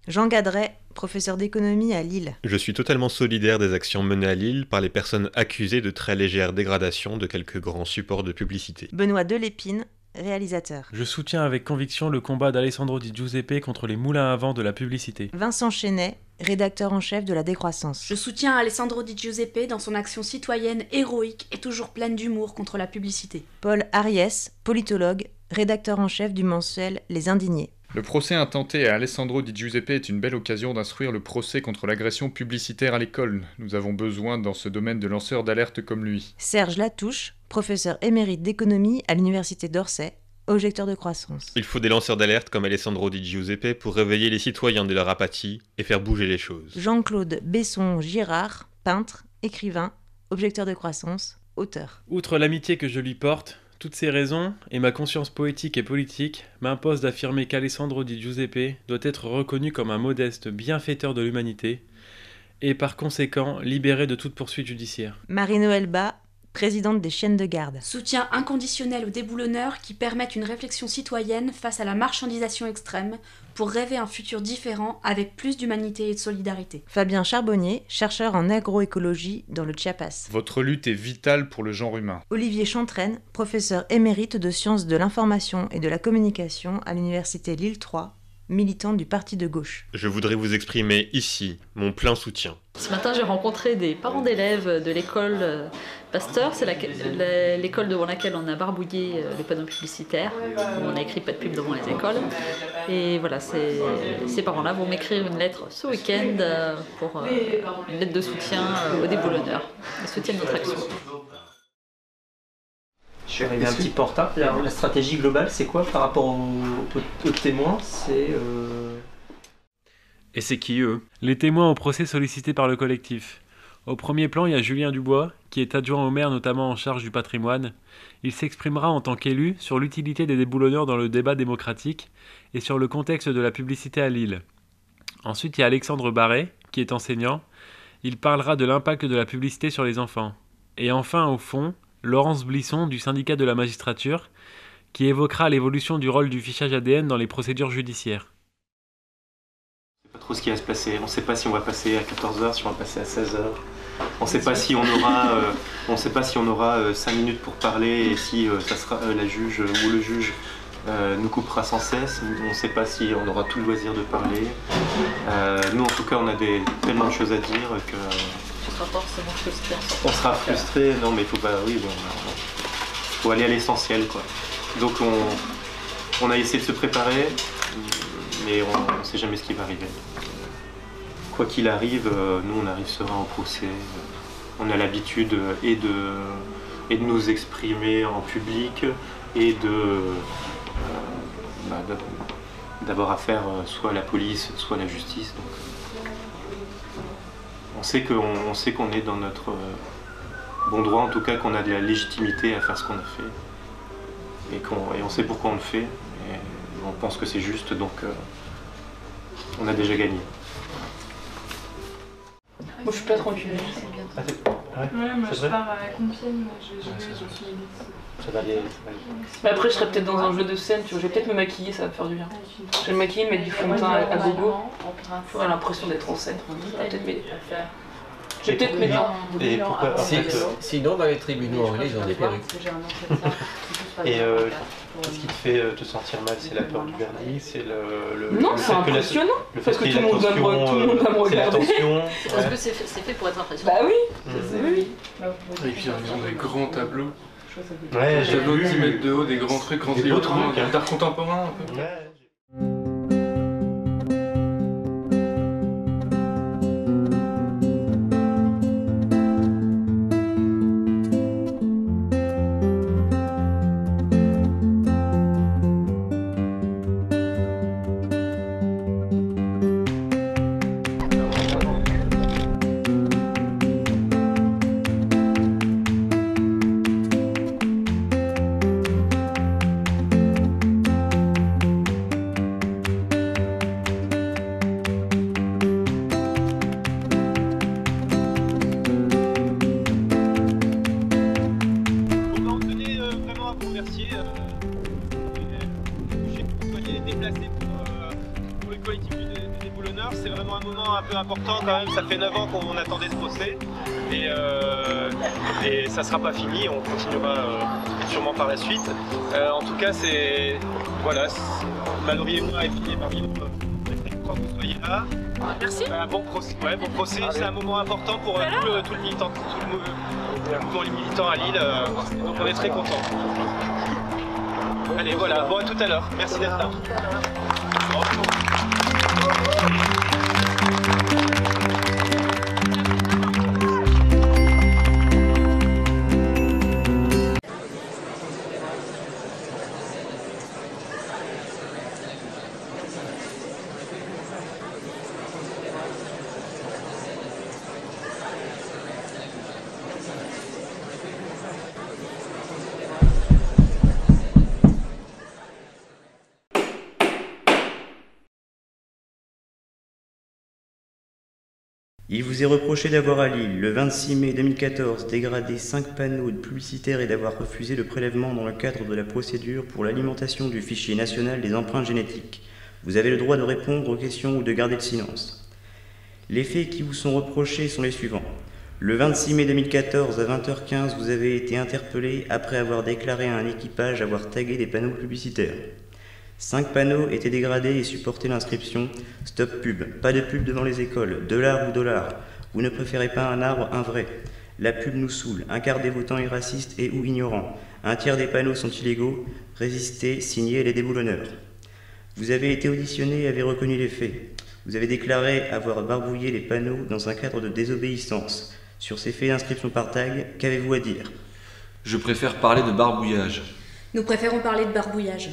Speaker 8: Jean Gadret, professeur d'économie à Lille.
Speaker 10: Je suis totalement solidaire des actions menées à Lille par les personnes accusées de très légère dégradation de quelques grands supports de publicité.
Speaker 8: Benoît Delépine, réalisateur.
Speaker 11: Je soutiens avec conviction le combat d'Alessandro Di Giuseppe contre les moulins à vent de la publicité.
Speaker 8: Vincent Chenet, rédacteur en chef de La Décroissance.
Speaker 25: Je soutiens Alessandro Di Giuseppe dans son action citoyenne héroïque et toujours pleine d'humour contre la publicité.
Speaker 8: Paul Ariès, politologue, rédacteur en chef du mensuel Les Indignés.
Speaker 18: Le procès intenté à Alessandro Di Giuseppe est une belle occasion d'instruire le procès contre l'agression publicitaire à l'école. Nous avons besoin dans ce domaine de lanceurs d'alerte comme lui.
Speaker 8: Serge Latouche, professeur émérite d'économie à l'université d'Orsay, objecteur de croissance.
Speaker 10: Il faut des lanceurs d'alerte comme Alessandro Di Giuseppe pour réveiller les citoyens de leur apathie et faire bouger les choses.
Speaker 8: Jean-Claude Besson-Girard, peintre, écrivain, objecteur de croissance, auteur.
Speaker 11: Outre l'amitié que je lui porte, toutes ces raisons, et ma conscience poétique et politique, m'imposent d'affirmer qu'Alessandro Di Giuseppe doit être reconnu comme un modeste bienfaiteur de l'humanité, et par conséquent libéré de toute poursuite judiciaire.
Speaker 8: Marie-Noëlle Bas, présidente des Chiennes de Garde.
Speaker 25: Soutien inconditionnel aux déboulonneurs qui permettent une réflexion citoyenne face à la marchandisation extrême pour rêver un futur différent avec plus d'humanité et de solidarité.
Speaker 8: Fabien Charbonnier, chercheur en agroécologie dans le Chiapas.
Speaker 18: Votre lutte est vitale pour le genre humain.
Speaker 8: Olivier Chantraine, professeur émérite de sciences de l'information et de la communication à l'université Lille 3, militant du parti de gauche.
Speaker 10: Je voudrais vous exprimer ici mon plein soutien.
Speaker 19: Ce matin, j'ai rencontré des parents d'élèves de l'école Pasteur. C'est l'école devant laquelle on a barbouillé les panneaux publicitaires. On a écrit pas de pub devant les écoles. Et voilà, ces parents-là vont m'écrire une lettre ce week-end pour une lettre de soutien aux déboulonneurs. Ils soutiennent notre action.
Speaker 3: Je suis arrivé un petit peu en retard. La stratégie globale, c'est quoi par rapport aux témoins?
Speaker 17: Et c'est qui eux?
Speaker 11: Les témoins au procès sollicités par le collectif. Au premier plan, il y a Julien Dubois, qui est adjoint au maire notamment en charge du patrimoine. Il s'exprimera en tant qu'élu sur l'utilité des déboulonneurs dans le débat démocratique et sur le contexte de la publicité à Lille. Ensuite, il y a Alexandre Barret, qui est enseignant. Il parlera de l'impact de la publicité sur les enfants. Et enfin, au fond, Laurence Blisson du syndicat de la magistrature, qui évoquera l'évolution du rôle du fichage ADN dans les procédures judiciaires.
Speaker 3: trop ce qui va se passer. On ne sait pas si on va passer à 14h, si on va passer à 16h. On ne sait pas si on aura 5 minutes pour parler et si ça sera la juge ou le juge nous coupera sans cesse. On ne sait pas si on aura tout le loisir de parler. Nous, en tout cas, on a tellement de choses à dire que...
Speaker 19: Tu seras forcément frustré.
Speaker 3: On sera frustré. Non, mais il faut pas... Oui, bon, faut aller à l'essentiel, quoi. Donc, on a essayé de se préparer, mais on ne sait jamais ce qui va arriver. Quoi qu'il arrive, nous, on arrive serein au procès. On a l'habitude et de nous exprimer en public et d'avoir affaire soit à la police, soit à la justice. Donc, on sait qu'on est dans notre bon droit, en tout cas qu'on a de la légitimité à faire ce qu'on a fait. Et on sait pourquoi on le fait. Et on pense que c'est juste, donc on a déjà gagné.
Speaker 16: Moi je suis pas tranquille.
Speaker 6: Ouais, moi je pars à Compiègne, je vais
Speaker 3: Ça va aller.
Speaker 16: Mais après je serai peut-être dans un jeu de scène, tu vois, je vais peut-être me maquiller, ça va me faire du bien. Je vais me maquiller, mettre du fond de teint à gogo. J'aurai l'impression d'être en scène, ça va peut-être m'aider. Je vais peut-être m'aider.
Speaker 3: Et pourquoi
Speaker 1: Sinon, dans les tribunaux anglais, ils ont des perruques.
Speaker 3: Et qu'est-ce qui te fait te sentir mal? C'est la peur du verdict? C'est le
Speaker 16: non, c'est impressionnant. Parce que tout le monde va me regarder.
Speaker 19: Parce que c'est fait pour être impressionnant.
Speaker 16: Bah oui, oui.
Speaker 9: Et puis ils ont des grands tableaux.
Speaker 3: Ouais,
Speaker 9: j'ai tableaux de 10 mètres de haut, des grands trucs, grands livres d'art contemporain un peu.
Speaker 21: C'est vraiment un moment un peu important quand même, ça fait 9 ans qu'on attendait ce procès et ça sera pas fini, on continuera sûrement par la suite. En tout cas, c'est voilà, Mallory et moi et Marie, on est très contents que vous soyez là.
Speaker 16: Merci.
Speaker 21: Bon procès, ouais, bon procès, c'est un moment important pour tout le militant, pour les militants à Lille, donc on est très contents. Allez, voilà, bon à tout à l'heure, merci d'être là.
Speaker 12: Il vous est reproché d'avoir à Lille, le 26 mai 2014, dégradé 5 panneaux publicitaires et d'avoir refusé le prélèvement dans le cadre de la procédure pour l'alimentation du fichier national des empreintes génétiques. Vous avez le droit de répondre aux questions ou de garder le silence. Les faits qui vous sont reprochés sont les suivants. Le 26 mai 2014, à 20h15, vous avez été interpellé après avoir déclaré à un équipage avoir tagué des panneaux publicitaires. 5 panneaux étaient dégradés et supportaient l'inscription « Stop pub »,« Pas de pub devant les écoles »,« $, ou $. Vous ne préférez pas un arbre, un vrai ». La pub nous saoule, un quart des votants est raciste et ou ignorant. Un tiers des panneaux sont illégaux. Résistez, signez les déboulonneurs. Vous avez été auditionné et avez reconnu les faits. Vous avez déclaré avoir barbouillé les panneaux dans un cadre de désobéissance. Sur ces faits d'inscription par tag, qu'avez-vous à dire?
Speaker 13: Je préfère parler de barbouillage.
Speaker 25: Nous préférons parler de barbouillage.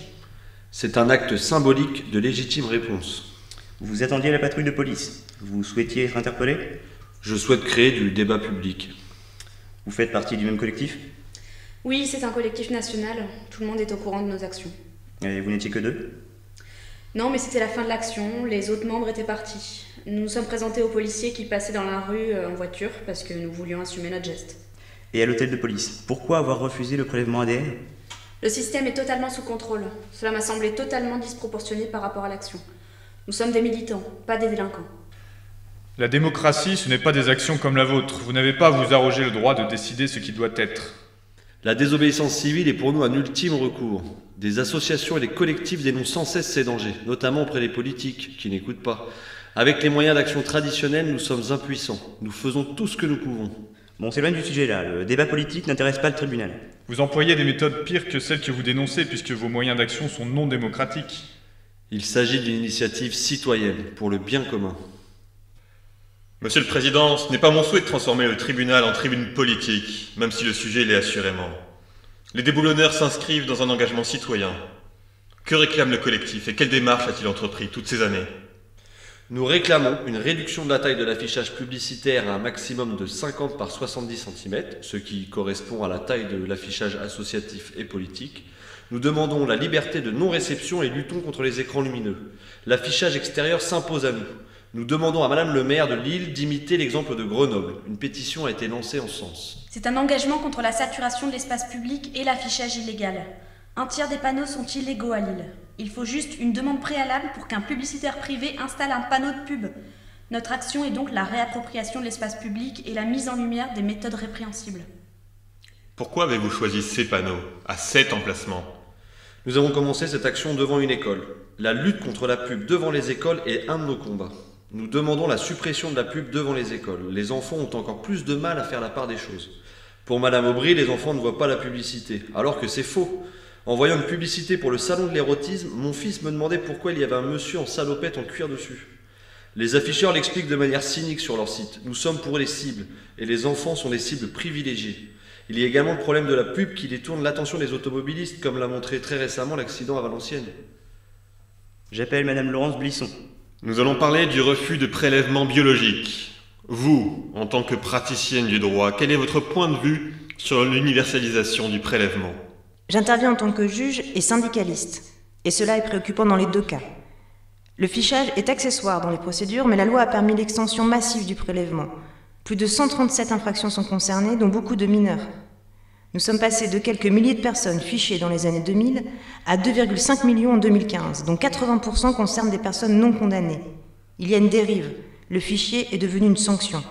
Speaker 13: C'est un acte symbolique de légitime réponse.
Speaker 12: Vous attendiez la patrouille de police. Vous souhaitiez être interpellé?
Speaker 13: Je souhaite créer du débat public.
Speaker 12: Vous faites partie du même collectif?
Speaker 25: Oui, c'est un collectif national. Tout le monde est au courant de nos actions.
Speaker 12: Et vous n'étiez que 2?
Speaker 25: Non, mais c'était la fin de l'action. Les autres membres étaient partis. Nous nous sommes présentés aux policiers qui passaient dans la rue en voiture parce que nous voulions assumer notre geste.
Speaker 12: Et à l'hôtel de police, pourquoi avoir refusé le prélèvement ADN?
Speaker 25: Le système est totalement sous contrôle. Cela m'a semblé totalement disproportionné par rapport à l'action. Nous sommes des militants, pas des délinquants.
Speaker 18: La démocratie, ce n'est pas des actions comme la vôtre. Vous n'avez pas à vous arroger le droit de décider ce qui doit être.
Speaker 13: La désobéissance civile est pour nous un ultime recours. Des associations et des collectifs dénoncent sans cesse ces dangers, notamment auprès des politiques, qui n'écoutent pas. Avec les moyens d'action traditionnels, nous sommes impuissants. Nous faisons tout ce que nous pouvons.
Speaker 12: Bon, c'est loin du sujet là. Le débat politique n'intéresse pas le tribunal.
Speaker 18: Vous employez des méthodes pires que celles que vous dénoncez, puisque vos moyens d'action sont non démocratiques.
Speaker 13: Il s'agit d'une initiative citoyenne, pour le bien commun.
Speaker 10: Monsieur le Président, ce n'est pas mon souhait de transformer le tribunal en tribune politique, même si le sujet l'est assurément. Les déboulonneurs s'inscrivent dans un engagement citoyen. Que réclame le collectif et quelle démarche a-t-il entrepris toutes ces années?
Speaker 13: Nous réclamons une réduction de la taille de l'affichage publicitaire à un maximum de 50 par 70 cm, ce qui correspond à la taille de l'affichage associatif et politique. Nous demandons la liberté de non-réception et luttons contre les écrans lumineux. L'affichage extérieur s'impose à nous. Nous demandons à Madame le maire de Lille d'imiter l'exemple de Grenoble. Une pétition a été lancée en ce sens.
Speaker 25: C'est un engagement contre la saturation de l'espace public et l'affichage illégal. Un tiers des panneaux sont illégaux à Lille. Il faut juste une demande préalable pour qu'un publicitaire privé installe un panneau de pub. Notre action est donc la réappropriation de l'espace public et la mise en lumière des méthodes répréhensibles.
Speaker 10: Pourquoi avez-vous choisi ces panneaux, à cet emplacement?
Speaker 13: Nous avons commencé cette action devant une école. La lutte contre la pub devant les écoles est un de nos combats. Nous demandons la suppression de la pub devant les écoles. Les enfants ont encore plus de mal à faire la part des choses. Pour Madame Aubry, les enfants ne voient pas la publicité, alors que c'est faux. En voyant une publicité pour le salon de l'érotisme, mon fils me demandait pourquoi il y avait un monsieur en salopette en cuir dessus. Les afficheurs l'expliquent de manière cynique sur leur site. Nous sommes pour les cibles, et les enfants sont des cibles privilégiées. Il y a également le problème de la pub qui détourne l'attention des automobilistes, comme l'a montré très récemment l'accident à Valenciennes.
Speaker 12: J'appelle Madame Laurence Blisson.
Speaker 10: Nous allons parler du refus de prélèvement biologique. Vous, en tant que praticienne du droit, quel est votre point de vue sur l'universalisation du prélèvement?
Speaker 8: J'interviens en tant que juge et syndicaliste, et cela est préoccupant dans les deux cas. Le fichage est accessoire dans les procédures, mais la loi a permis l'extension massive du prélèvement. Plus de 137 infractions sont concernées, dont beaucoup de mineurs. Nous sommes passés de quelques milliers de personnes fichées dans les années 2000 à 2,5 millions en 2015, dont 80% concernent des personnes non condamnées. Il y a une dérive. Le fichier est devenu une sanction.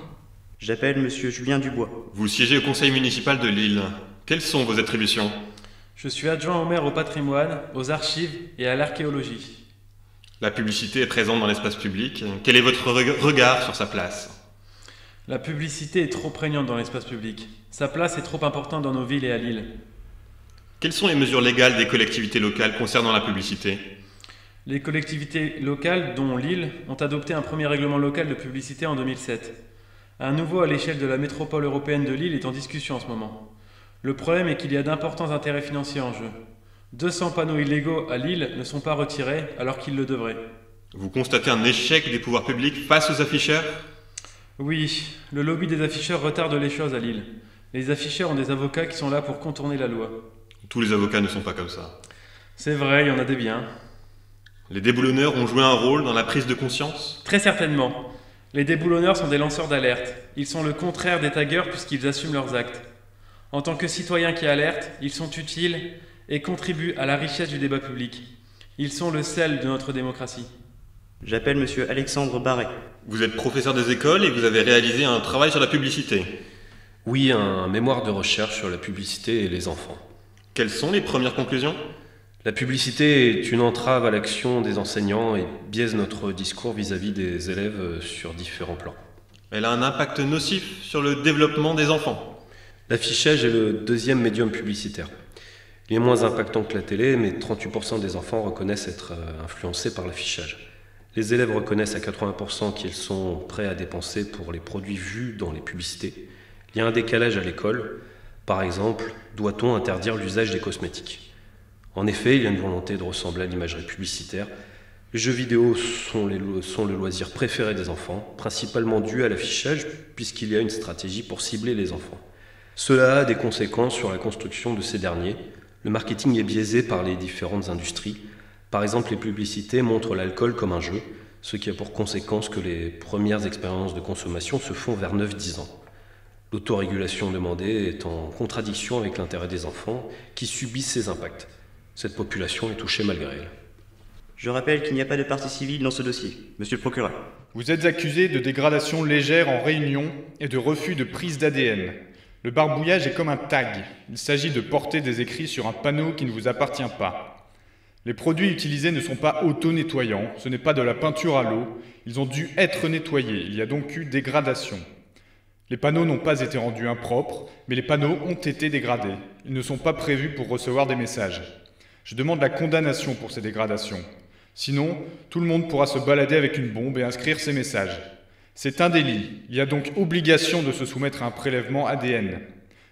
Speaker 12: J'appelle Monsieur Julien Dubois.
Speaker 10: Vous siégez au conseil municipal de Lille. Quelles sont vos attributions?
Speaker 2: Je suis adjoint au maire au patrimoine, aux archives et à l'archéologie.
Speaker 10: La publicité est présente dans l'espace public. Quel est votre regard sur sa place?
Speaker 2: La publicité est trop prégnante dans l'espace public. Sa place est trop importante dans nos villes et à Lille.
Speaker 10: Quelles sont les mesures légales des collectivités locales concernant la publicité?
Speaker 2: Les collectivités locales, dont Lille, ont adopté un premier règlement local de publicité en 2007. Un nouveau à l'échelle de la métropole européenne de Lille est en discussion en ce moment. Le problème est qu'il y a d'importants intérêts financiers en jeu. 200 panneaux illégaux à Lille ne sont pas retirés alors qu'ils le devraient.
Speaker 10: Vous constatez un échec des pouvoirs publics face aux afficheurs?
Speaker 2: Oui, le lobby des afficheurs retarde les choses à Lille. Les afficheurs ont des avocats qui sont là pour contourner la loi.
Speaker 10: Tous les avocats ne sont pas comme ça.
Speaker 2: C'est vrai, il y en a des biens.
Speaker 10: Les déboulonneurs ont joué un rôle dans la prise de conscience?
Speaker 2: Très certainement. Les déboulonneurs sont des lanceurs d'alerte. Ils sont le contraire des taggeurs puisqu'ils assument leurs actes. En tant que citoyens qui alertent, ils sont utiles et contribuent à la richesse du débat public. Ils sont le sel de notre démocratie.
Speaker 12: J'appelle Monsieur Alexandre Barret.
Speaker 10: Vous êtes professeur des écoles et vous avez réalisé un travail sur la publicité.
Speaker 14: Oui, un mémoire de recherche sur la publicité et les enfants.
Speaker 10: Quelles sont les premières conclusions?
Speaker 14: La publicité est une entrave à l'action des enseignants et biaise notre discours vis-à-vis des élèves sur différents plans.
Speaker 10: Elle a un impact nocif sur le développement des enfants.
Speaker 14: L'affichage est le deuxième médium publicitaire. Il est moins impactant que la télé, mais 38% des enfants reconnaissent être influencés par l'affichage. Les élèves reconnaissent à 80% qu'ils sont prêts à dépenser pour les produits vus dans les publicités. Il y a un décalage à l'école. Par exemple, doit-on interdire l'usage des cosmétiques? En effet, il y a une volonté de ressembler à l'imagerie publicitaire. Les jeux vidéo sont le loisir préféré des enfants, principalement dû à l'affichage, puisqu'il y a une stratégie pour cibler les enfants. Cela a des conséquences sur la construction de ces derniers. Le marketing est biaisé par les différentes industries. Par exemple, les publicités montrent l'alcool comme un jeu, ce qui a pour conséquence que les premières expériences de consommation se font vers 9-10 ans. L'autorégulation demandée est en contradiction avec l'intérêt des enfants qui subissent ces impacts. Cette population est touchée malgré elle.
Speaker 12: Je rappelle qu'il n'y a pas de partie civile dans ce dossier. Monsieur le procureur.
Speaker 18: Vous êtes accusé de dégradation légère en réunion et de refus de prise d'ADN. Le barbouillage est comme un tag. Il s'agit de porter des écrits sur un panneau qui ne vous appartient pas. Les produits utilisés ne sont pas auto-nettoyants, ce n'est pas de la peinture à l'eau. Ils ont dû être nettoyés, il y a donc eu dégradation. Les panneaux n'ont pas été rendus impropres, mais les panneaux ont été dégradés. Ils ne sont pas prévus pour recevoir des messages. Je demande la condamnation pour ces dégradations. Sinon, tout le monde pourra se balader avec une bombe et inscrire ses messages. C'est un délit. Il y a donc obligation de se soumettre à un prélèvement ADN.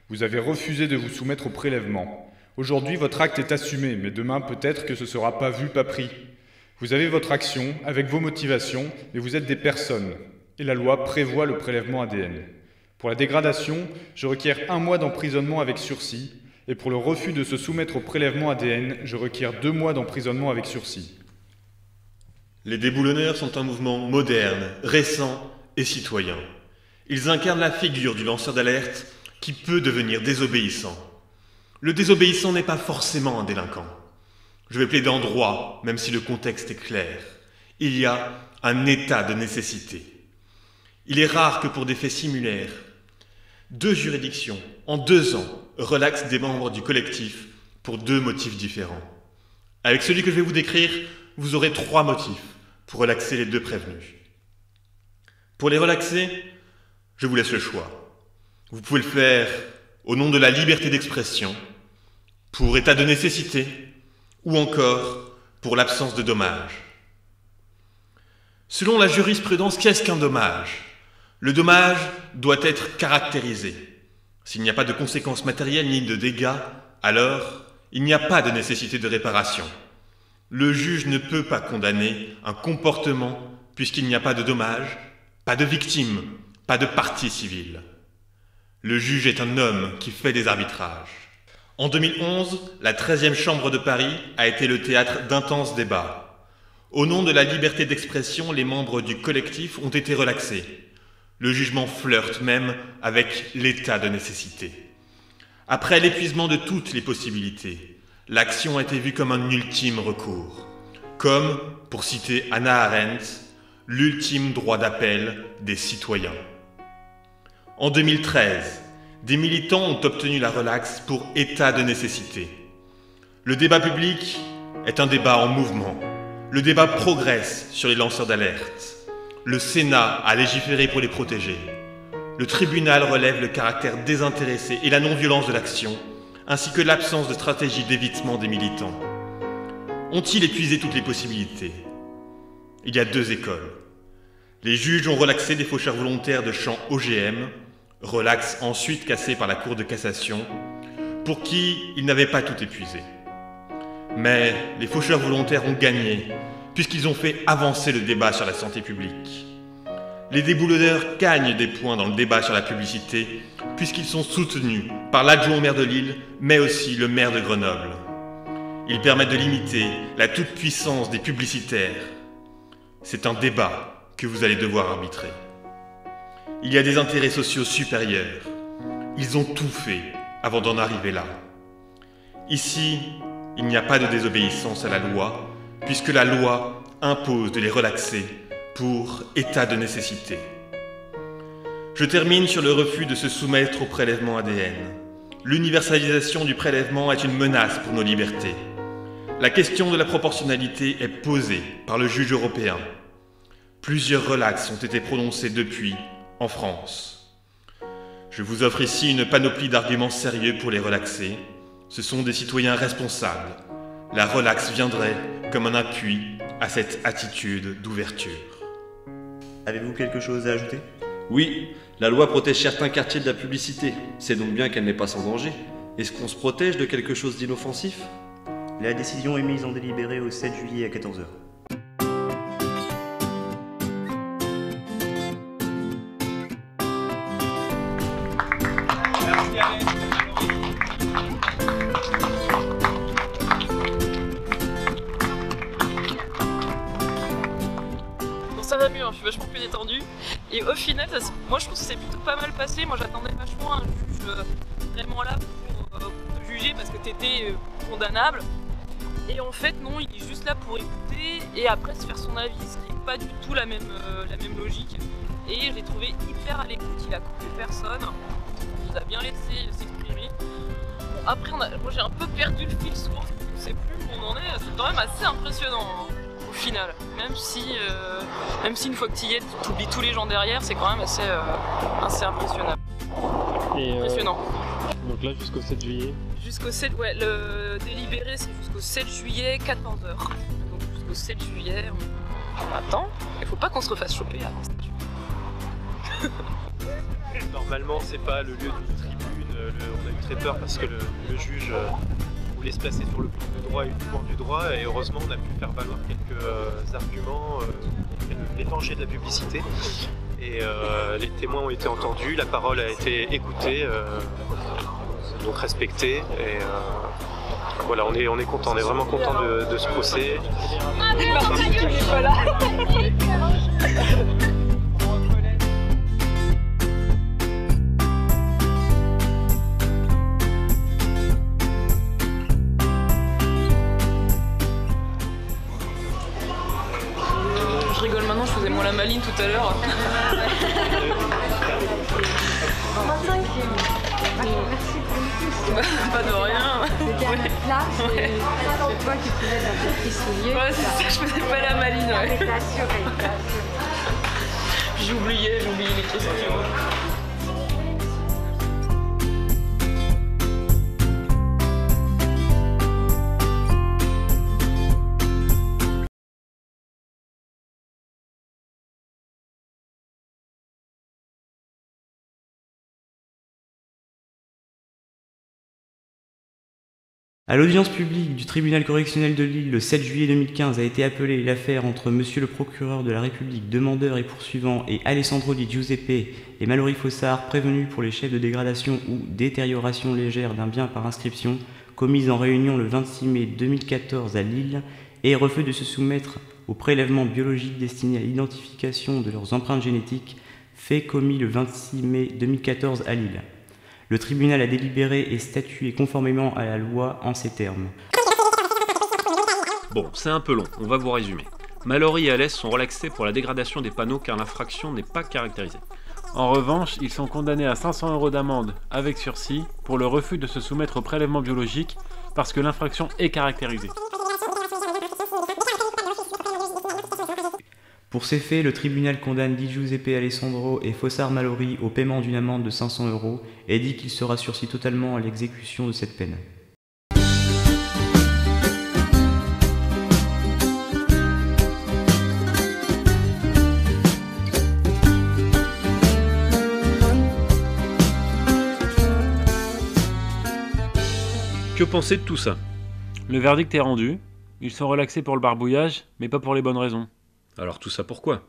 Speaker 18: Vous avez refusé de vous soumettre au prélèvement. Aujourd'hui, votre acte est assumé, mais demain, peut-être que ce ne sera pas vu, pas pris. Vous avez votre action, avec vos motivations, mais vous êtes des personnes. Et la loi prévoit le prélèvement ADN. Pour la dégradation, je requiers 1 mois d'emprisonnement avec sursis, et pour le refus de se soumettre au prélèvement ADN, je requiers 2 mois d'emprisonnement avec sursis.
Speaker 10: Les déboulonneurs sont un mouvement moderne, récent et citoyen. Ils incarnent la figure du lanceur d'alerte qui peut devenir désobéissant. Le désobéissant n'est pas forcément un délinquant. Je vais plaider en droit, même si le contexte est clair. Il y a un état de nécessité. Il est rare que pour des faits similaires, 2 juridictions, en 2 ans, relaxent des membres du collectif pour 2 motifs différents. Avec celui que je vais vous décrire, vous aurez 3 motifs pour relaxer les 2 prévenus. Pour les relaxer, je vous laisse le choix. Vous pouvez le faire au nom de la liberté d'expression, pour état de nécessité, ou encore pour l'absence de dommage. Selon la jurisprudence, qu'est-ce qu'un dommage ? Le dommage doit être caractérisé. S'il n'y a pas de conséquences matérielles ni de dégâts, alors il n'y a pas de nécessité de réparation. Le juge ne peut pas condamner un comportement puisqu'il n'y a pas de dommage, pas de victime, pas de partie civile. Le juge est un homme qui fait des arbitrages. En 2011, la 13e chambre de Paris a été le théâtre d'intenses débats. Au nom de la liberté d'expression, les membres du collectif ont été relaxés. Le jugement flirte même avec l'état de nécessité. Après l'épuisement de toutes les possibilités, l'action a été vue comme un ultime recours. Comme, pour citer Hannah Arendt, l'ultime droit d'appel des citoyens. En 2013, des militants ont obtenu la relaxe pour état de nécessité. Le débat public est un débat en mouvement. Le débat progresse sur les lanceurs d'alerte. Le Sénat a légiféré pour les protéger. Le tribunal relève le caractère désintéressé et la non-violence de l'action, ainsi que l'absence de stratégie d'évitement des militants. Ont-ils épuisé toutes les possibilités ? Il y a 2 écoles. Les juges ont relaxé des faucheurs volontaires de champs OGM, relax ensuite cassé par la Cour de cassation, pour qui ils n'avaient pas tout épuisé. Mais les faucheurs volontaires ont gagné, puisqu'ils ont fait avancer le débat sur la santé publique. Les déboulonneurs gagnent des points dans le débat sur la publicité, puisqu'ils sont soutenus par l'adjoint au maire de Lille, mais aussi le maire de Grenoble. Ils permettent de limiter la toute-puissance des publicitaires. C'est un débat que vous allez devoir arbitrer. Il y a des intérêts sociaux supérieurs. Ils ont tout fait avant d'en arriver là. Ici, il n'y a pas de désobéissance à la loi, puisque la loi impose de les relaxer pour état de nécessité. Je termine sur le refus de se soumettre au prélèvement ADN. L'universalisation du prélèvement est une menace pour nos libertés. La question de la proportionnalité est posée par le juge européen. Plusieurs relaxes ont été prononcés depuis en France. Je vous offre ici une panoplie d'arguments sérieux pour les relaxer. Ce sont des citoyens responsables. La relaxe viendrait comme un appui à cette attitude d'ouverture.
Speaker 12: Avez-vous quelque chose à ajouter ?
Speaker 13: Oui, la loi protège certains quartiers de la publicité. C'est donc bien qu'elle n'est pas sans danger. Est-ce qu'on se protège de quelque chose d'inoffensif ?
Speaker 12: La décision est mise en délibéré au 7 juillet à 14h.
Speaker 16: Ça va mieux, hein, je suis vachement plus détendue. Et au final, moi je trouve que c'est plutôt pas mal passé. Moi j'attendais vachement un juge vraiment là pour te juger parce que t'étais condamnable. Et en fait non, il est juste là pour écouter et après se faire son avis, ce qui n'est pas du tout la même logique. Et je l'ai trouvé hyper à l'écoute, il a coupé personne, il nous a bien laissé s'exprimer. Bon, après moi j'ai un peu perdu le fil souvent, on ne sait plus où on en est, c'est quand même assez impressionnant hein, au final. Même si une fois que tu y es, tu oublies tous les gens derrière, c'est quand même assez impressionnant. Impressionnant.
Speaker 11: Donc là jusqu'au 7 juillet.
Speaker 16: Jusqu'au 7, ouais, le délibéré c'est jusqu'au 7 juillet, 14h. Donc jusqu'au 7 juillet, on attend. Il faut pas qu'on se refasse choper avant cette statue.
Speaker 3: Normalement c'est pas le lieu d'une tribune, on a eu très peur parce que le juge voulait se placer sur le plan du droit et uniquement du droit et heureusement on a pu faire valoir quelques arguments les dangers de la publicité. Et les témoins ont été entendus, la parole a été écoutée, donc respectée. Et voilà, on est content, on est vraiment content de ce procès.
Speaker 16: Ah merde, il est pas là. Je rigole maintenant, je faisais moins la maline tout à l'heure.
Speaker 24: Merci pour le tous.
Speaker 16: Pas de rien.
Speaker 24: C'était à notre place, c'est toi qui faisais de la petite soulier.
Speaker 16: Ouais, c'est ça, je faisais pas la maline. Ouais.
Speaker 24: T'es assurée.
Speaker 16: J'ai oublié les questions.
Speaker 12: À l'audience publique du tribunal correctionnel de Lille le 7 juillet 2015 a été appelée l'affaire entre monsieur le procureur de la République, demandeur et poursuivant, et Alessandro Di Giuseppe et Mallory Fossard, prévenus pour les faits de dégradation ou détérioration légère d'un bien par inscription, commise en réunion le 26 mai 2014 à Lille, et refus de se soumettre au prélèvement biologique destiné à l'identification de leurs empreintes génétiques, fait commis le 26 mai 2014 à Lille. Le tribunal a délibéré et statué conformément à la loi en ces termes.
Speaker 17: Bon, c'est un peu long, on va vous résumer. Mallory et Alès sont relaxés pour la dégradation des panneaux car l'infraction n'est pas caractérisée.
Speaker 2: En revanche, ils sont condamnés à 500 € d'amende avec sursis pour le refus de se soumettre au prélèvement biologique parce que l'infraction est caractérisée.
Speaker 12: Pour ces faits, le tribunal condamne Di Giuseppe Alessandro et Fossard Mallory au paiement d'une amende de 500 € et dit qu'il sera sursis totalement à l'exécution de cette peine.
Speaker 17: Que pensez de tout ça?
Speaker 2: Le verdict est rendu. Ils sont relaxés pour le barbouillage, mais pas pour les bonnes raisons.
Speaker 17: Alors tout ça pourquoi?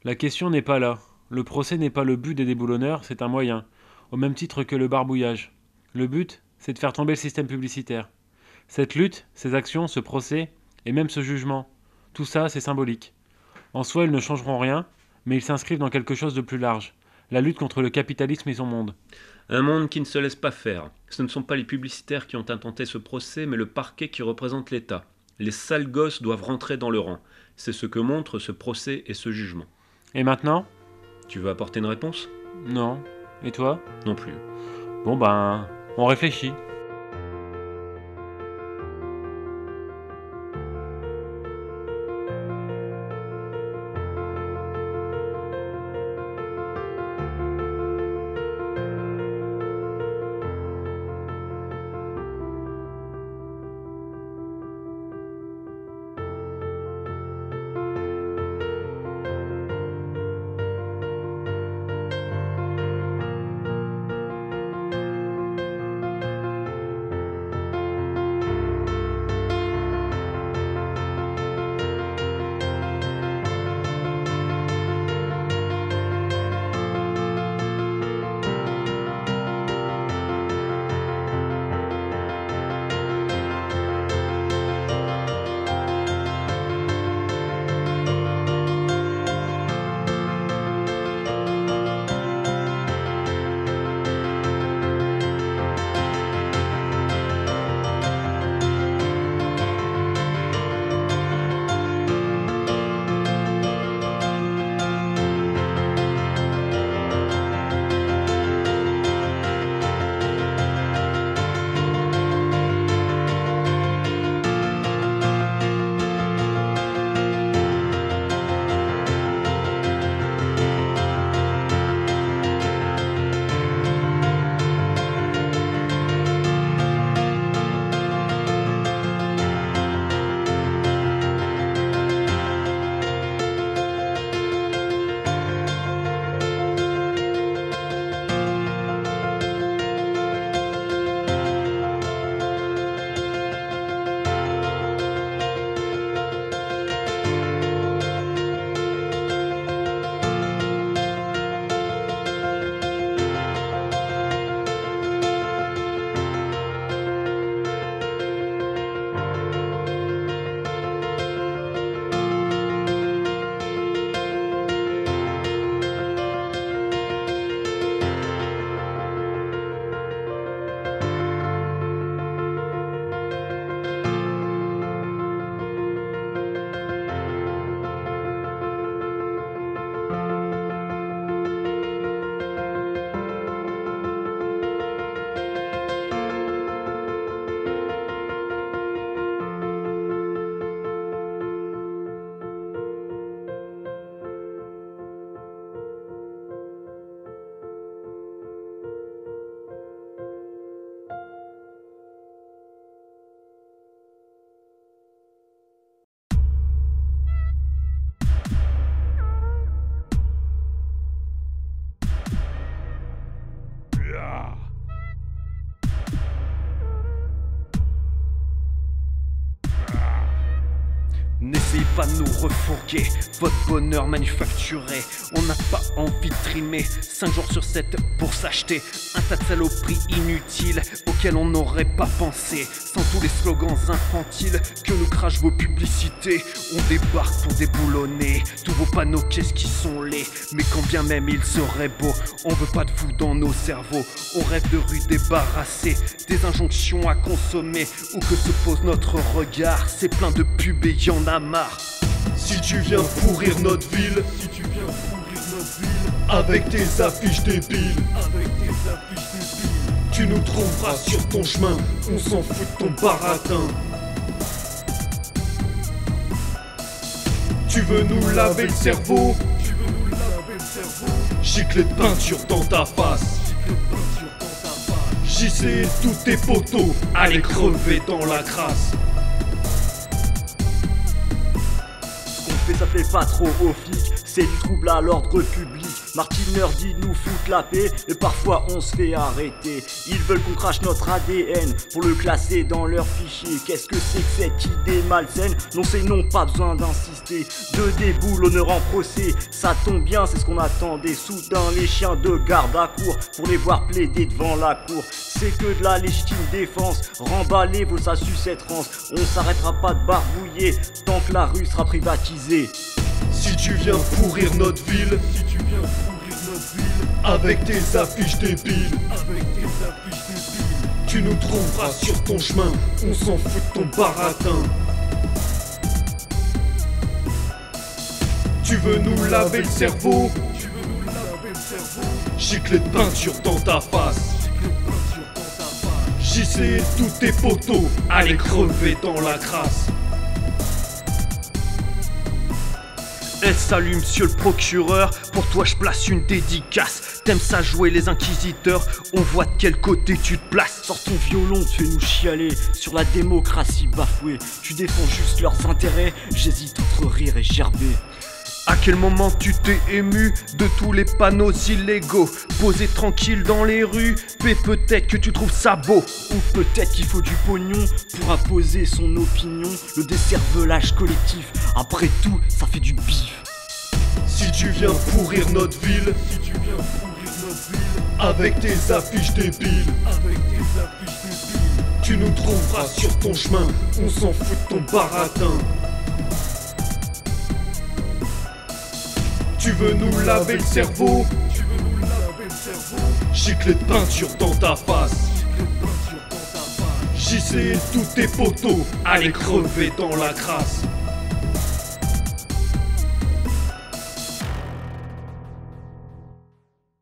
Speaker 2: La question n'est pas là. Le procès n'est pas le but des déboulonneurs, c'est un moyen, au même titre que le barbouillage. Le but, c'est de faire tomber le système publicitaire. Cette lutte, ces actions, ce procès, et même ce jugement, tout ça, c'est symbolique. En soi, ils ne changeront rien, mais ils s'inscrivent dans quelque chose de plus large. La lutte contre le capitalisme et son monde.
Speaker 17: Un monde qui ne se laisse pas faire. Ce ne sont pas les publicitaires qui ont intenté ce procès, mais le parquet qui représente l'État. Les sales gosses doivent rentrer dans le rang. C'est ce que montre ce procès et ce jugement.
Speaker 2: Et maintenant?
Speaker 17: Tu veux apporter une réponse?
Speaker 2: Non. Et toi?
Speaker 17: Non plus.
Speaker 2: Bon ben, on réfléchit.
Speaker 5: panneaux refourgués, votre bonheur manufacturé. On n'a pas envie de trimer 5 jours sur 7 pour s'acheter un tas de saloperies inutiles auxquelles on n'aurait pas pensé. Sans tous les slogans infantiles que nous crachent vos publicités, on débarque pour déboulonner tous vos panneaux, qu'est-ce qu'ils sont laids. Mais quand bien même ils seraient beaux, on veut pas de vous dans nos cerveaux. On rêve de rues débarrassées, des injonctions à consommer. Où que se pose notre regard, c'est plein de pubs et y en a marre.
Speaker 15: Si tu viens pourrir notre ville, avec tes affiches débiles, tu nous trouveras sur ton chemin, on s'en fout de ton baratin. Tu veux nous laver le cerveau, gicle de peinture dans ta face. JC et tous tes poteaux, allez crever dans la crasse.
Speaker 20: Ça plaît pas trop aux flics, c'est du trouble à l'ordre public. Martineur dit nous foutre la paix, et parfois on se fait arrêter. Ils veulent qu'on crache notre ADN pour le classer dans leur fichier. Qu'est-ce que c'est que cette idée malsaine? Non c'est non, pas besoin d'insister. De déboulonneurs en procès, ça tombe bien, c'est ce qu'on attendait. Soudain les chiens de garde à court pour les voir plaider devant la cour. C'est que de la légitime défense, remballer vos sucette rance. On s'arrêtera pas de barbouiller tant que la rue sera privatisée.
Speaker 15: Si tu viens pourrir notre ville, avec tes affiches débiles, tu nous trouveras sur ton chemin, on s'en fout de ton baratin. Tu veux nous laver le cerveau, gicle de peinture dans ta face. JC et tous tes poteaux, allez crever dans la crasse.
Speaker 5: Salut monsieur le procureur, pour toi je place une dédicace. T'aimes ça jouer les inquisiteurs, on voit de quel côté tu te places.
Speaker 20: Sors ton violon, tu fais nous chialer sur la démocratie bafouée. Tu défends juste leurs intérêts, j'hésite entre rire et gerber.
Speaker 5: À quel moment tu t'es ému de tous les panneaux illégaux posés tranquille dans les rues? Mais peut-être que tu trouves ça beau.
Speaker 20: Ou peut-être qu'il faut du pognon pour imposer son opinion. Le décervelage collectif, après tout, ça fait du bif.
Speaker 15: Si tu viens pourrir notre ville, avec tes affiches débiles, tu nous trouveras sur ton chemin, on s'en fout de ton baratin. Tu veux nous laver le cerveau, gicle de peinture dans ta face. JC et tous tes poteaux, allez crever dans la crasse.